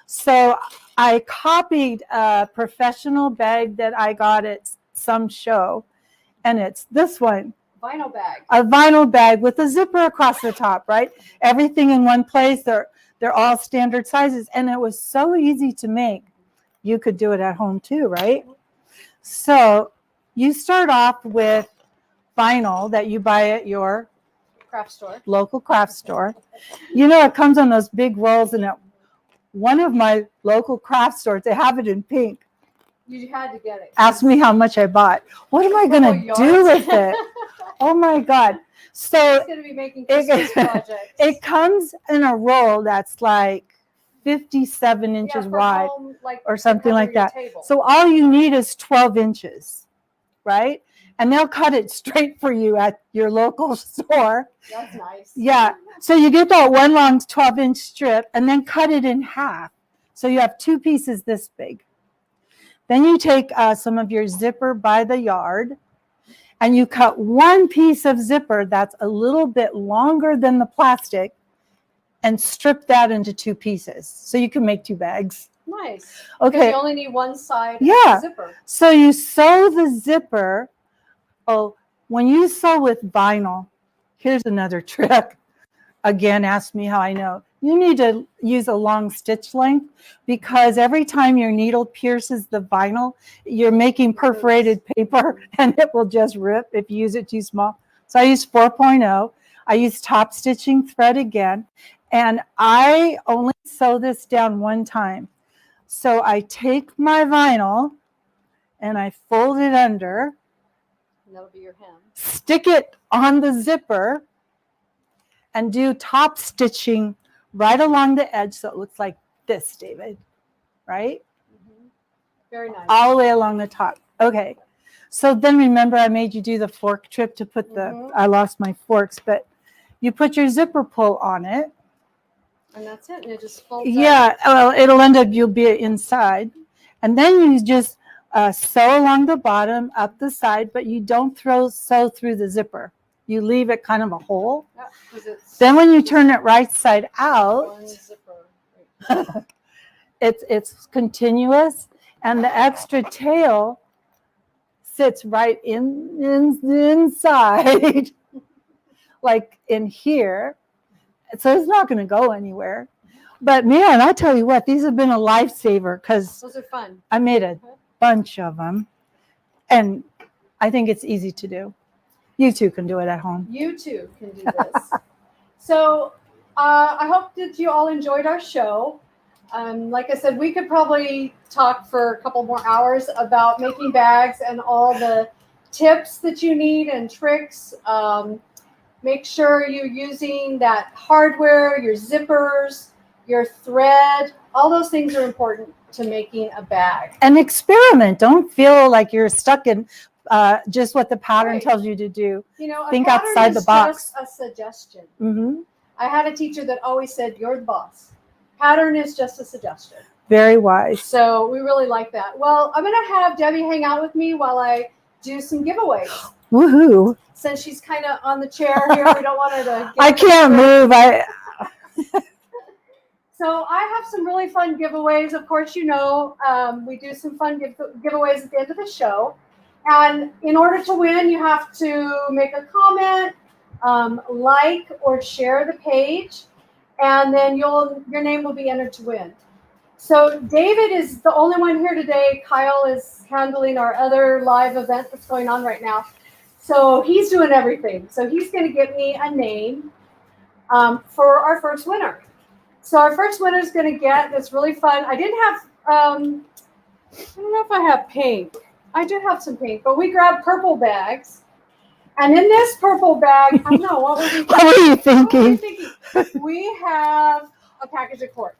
So I copied a professional bag that I got at some show, and it's this one. Vinyl bag. A vinyl bag with a zipper across the top, right? Everything in one place. They're all standard sizes, and it was so easy to make. You could do it at home too, right? So you start off with vinyl that you buy at your Craft store. local craft store. You know, it comes on those big rolls, and at one of my local craft stores, they have it in pink. You had to get it. Ask me how much I bought. What am I going to do with it? Oh my God. So it's going to be making Christmas projects. it comes in a roll that's like 57 inches for wide home, like, or to something cover like your that. table. So all you need is 12 inches, right? And they'll cut it straight for you at your local store. That's nice. Yeah. So you get that one long 12-inch strip and then cut it in half. So you have two pieces this big. Then you take some of your zipper by the yard, and you cut one piece of zipper that's a little bit longer than the plastic and strip that into two pieces. So you can make two bags. Nice. Okay. Because you only need one side of Yeah. the zipper. So you sew the zipper When you sew with vinyl, here's another trick. Again, ask me how I know. You need to use a long stitch length because every time your needle pierces the vinyl, you're making perforated paper and it will just rip if you use it too small. So I use 4.0. I use top stitching thread again, and I only sew this down one time. So I take my vinyl and I fold it under, That'll be your hem. stick it on the zipper, and do top stitching right along the edge so it looks like this, David, right? Mm-hmm. Very nice. All the way along the top. Okay. So then remember I made you do the fork trip to put the, I lost my forks, but you put your zipper pull on it. And that's it. And it just folds Yeah, well, it'll end up, you'll be inside. And then you just sew along the bottom, up the side, but you don't sew through the zipper. You leave it kind of a hole. Yeah, then when you turn it right side out, one zipper. it's continuous, and the extra tail sits right inside, like in here. So it's not going to go anywhere. But man, I tell you what, these have been a lifesaver because those are fun. I made a bunch of them, and I think it's easy to do. You too can do it at home. You too can do this. So I hope that you all enjoyed our show. Like I said, we could probably talk for a couple more hours about making bags and all the tips that you need and tricks. Make sure you're using that hardware, your zippers, your thread. All those things are important to making a bag. And experiment. Don't feel like you're stuck in just what the pattern tells you to do. You know, think outside the box. Just a suggestion. Mm-hmm. I had a teacher that always said, "You're the boss." Pattern is just a suggestion. Very wise. So we really like that. Well, I'm going to have Debbie hang out with me while I do some giveaways. Woohoo! Since she's kind of on the chair here, we don't want her to. I can't move. So I have some really fun giveaways. Of course, you know, we do some fun giveaways at the end of the show. And in order to win, you have to make a comment, like or share the page, and then your name will be entered to win. So David is the only one here today. Kyle is handling our other live event that's going on right now. So he's doing everything. So he's going to give me a name for our first winner. So our first winner is going to get this really fun. I didn't have, I don't know if I have pink. I do have some pink, but we grabbed purple bags. And in this purple bag, I don't know, what were we thinking? What were you thinking? We have a package of cork.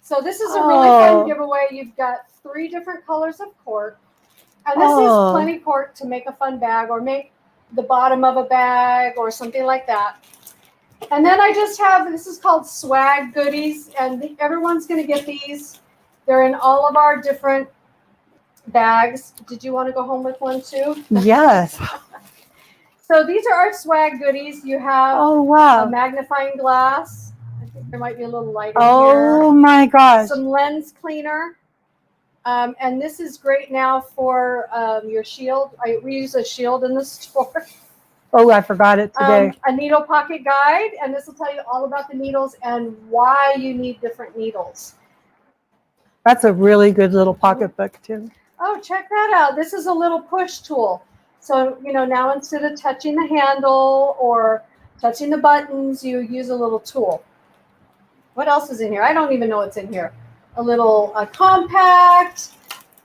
So this is a really fun giveaway. You've got 3 different colors of cork. And this is plenty cork to make a fun bag or make the bottom of a bag or something like that. And then I just have, this is called swag goodies, and everyone's going to get these. They're in all of our different bags. Did you want to go home with one too? Yes. So these are our swag goodies. You have a magnifying glass. I think there might be a little light in here. Oh my gosh. Some lens cleaner. And this is great now for your shield. We use a shield in the store. Oh, I forgot it today. A needle pocket guide, and this will tell you all about the needles and why you need different needles. That's a really good little pocketbook too. Oh, check that out. This is a little push tool. So, you know, now instead of touching the handle or touching the buttons, you use a little tool. What else is in here? I don't even know what's in here. A little compact,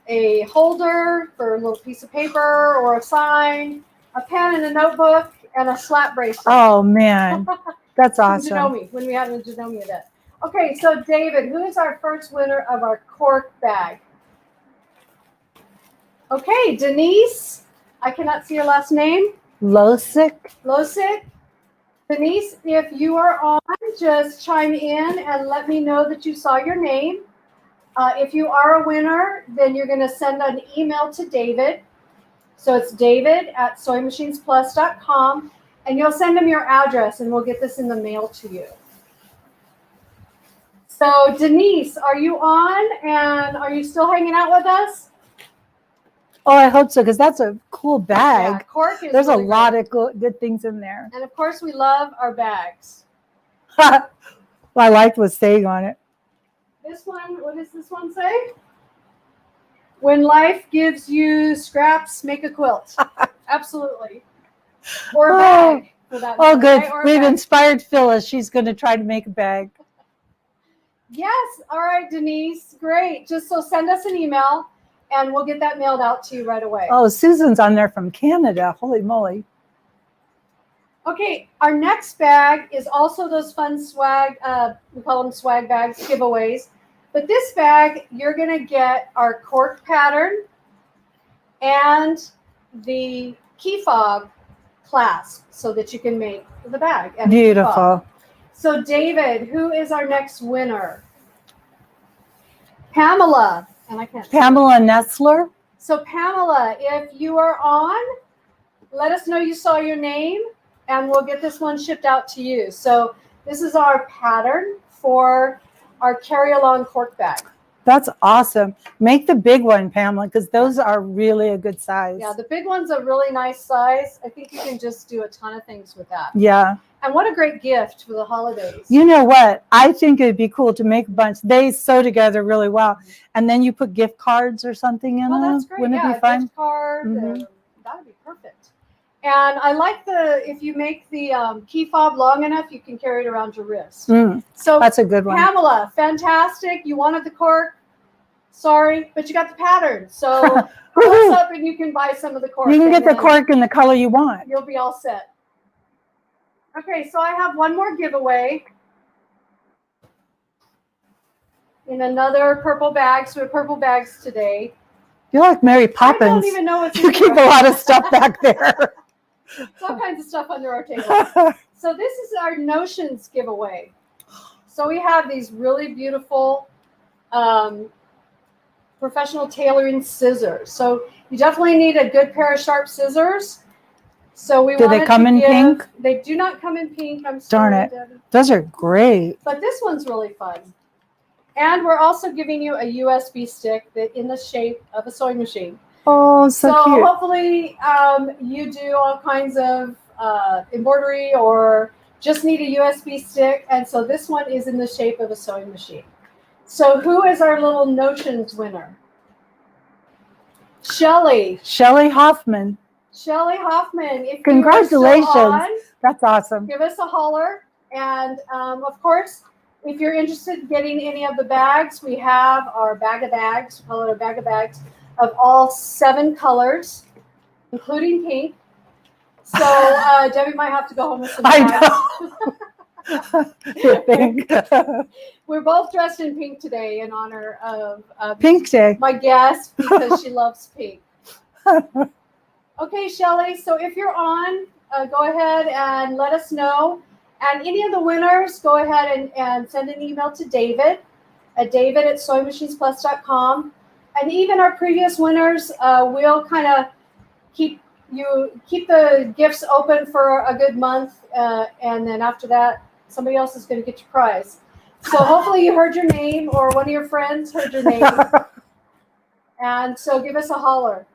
a holder for a little piece of paper or a sign, a pen and a notebook, and a slap bracelet. Oh, man. That's awesome. Janome, when we had a Janome event. Okay, so David, who is our first winner of our cork bag? Okay, Denise. I cannot see your last name. Losick. Denise, if you are on, just chime in and let me know that you saw your name. If you are a winner, then you're going to send an email to David. So it's David at SewingMachinesPlus.com, and you'll send him your address, and we'll get this in the mail to you. So Denise, are you on, and are you still hanging out with us? Oh, I hope so, because that's a cool Yeah, bag. cork is There's really a lot great. of good things in there. And of course, we love our bags. Well, I liked what's saying on it. This one, what does this one say? When life gives you scraps, make a quilt. Absolutely. Or a bag, for that Oh, matter, good. right? Or a We've bag. inspired Phyllis. She's going to try to make a bag. Yes. All right, Denise. Great. Just so send us an email, and we'll get that mailed out to you right away. Oh, Susan's on there from Canada. Holy moly. Okay, our next bag is also those fun swag, we call them swag bags, giveaways. But this bag, you're going to get our cork pattern and the key fob clasp so that you can make the bag. And the key fob. Beautiful. So David, who is our next winner? Pamela. And I can't. Pamela Nestler. So Pamela, if you are on, let us know you saw your name, and we'll get this one shipped out to you. So this is our pattern for our carry-along cork bag. That's awesome. Make the big one, Pamela, because those are really a good size. Yeah, the big one's a really nice size. I think you can just do a ton of things with that. Yeah. And what a great gift for the holidays. You know what? I think it'd be cool to make a bunch. They sew together really well. And then you put gift cards or something in them. That's great. Wouldn't Yeah, it be fun? gift card. Mhm. That would be perfect. And I like if you make the key fob long enough, you can carry it around your wrist. So That's a good one. Pamela, fantastic. You wanted the cork. Sorry, but you got the pattern. So close up and you can buy some of the cork. You can get the and cork in the color you want. you'll be all set. Okay, so I have one more giveaway in another purple bag. So we have purple bags today. You're like Mary I Poppins. don't even know what's You in keep a there. lot of stuff back there. All kinds of stuff under our table. So this is our Notions giveaway. So we have these really beautiful professional tailoring scissors. So you definitely need a good pair of sharp scissors. So we Do they wanted come to in give- pink? They do not come in pink. I'm Darn sorry, it. Debbie. Those are great. But this one's really fun. And we're also giving you a USB stick that in the shape of a sewing machine. Oh, so cute. Hopefully you do all kinds of embroidery or just need a USB stick. And so this one is in the shape of a sewing machine. So who is our little Notions winner? Shelly. Shelly Hoffman. Shelly Hoffman. If Congratulations. You are still on, That's awesome. give us a holler. And of course, if you're interested in getting any of the bags, we have our bag of bags. We call it a bag of bags of all 7 colors, including pink. So Debbie might have to go home with some bags. I know. You think. We're both dressed in pink today in honor of Pink Day. my guest because she loves pink. Okay, Shelly. So if you're on, go ahead and let us know. And any of the winners, go ahead and send an email to David at SewingMachinesPlus.com. And even our previous winners, we'll kind of keep the gifts open for a good month, and then after that, somebody else is going to get your prize. So hopefully you heard your name or one of your friends heard your name, and so give us a holler.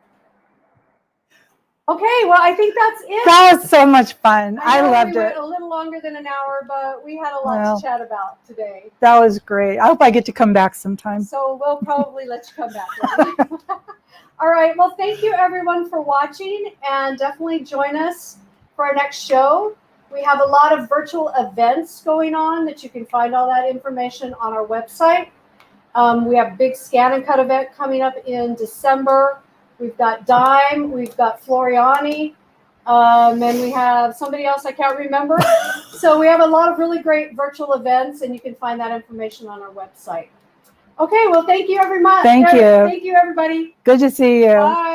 Okay, well, I think that's it. That was so much fun. I know loved we it. went a little longer than an hour, but we had a lot to chat about today. That was great. I hope I get to come back sometime. So we'll probably let you come back. All right. Well, thank you everyone for watching, and definitely join us for our next show. We have a lot of virtual events going on that you can find all that information on our website. We have a big scan and cut event coming up in December. We've got Dime, we've got Floriani, and we have somebody else I can't remember. So we have a lot of really great virtual events, and you can find that information on our website. Okay, well, thank you very much. Thank you. Thank you, everybody. Good to see you. Bye.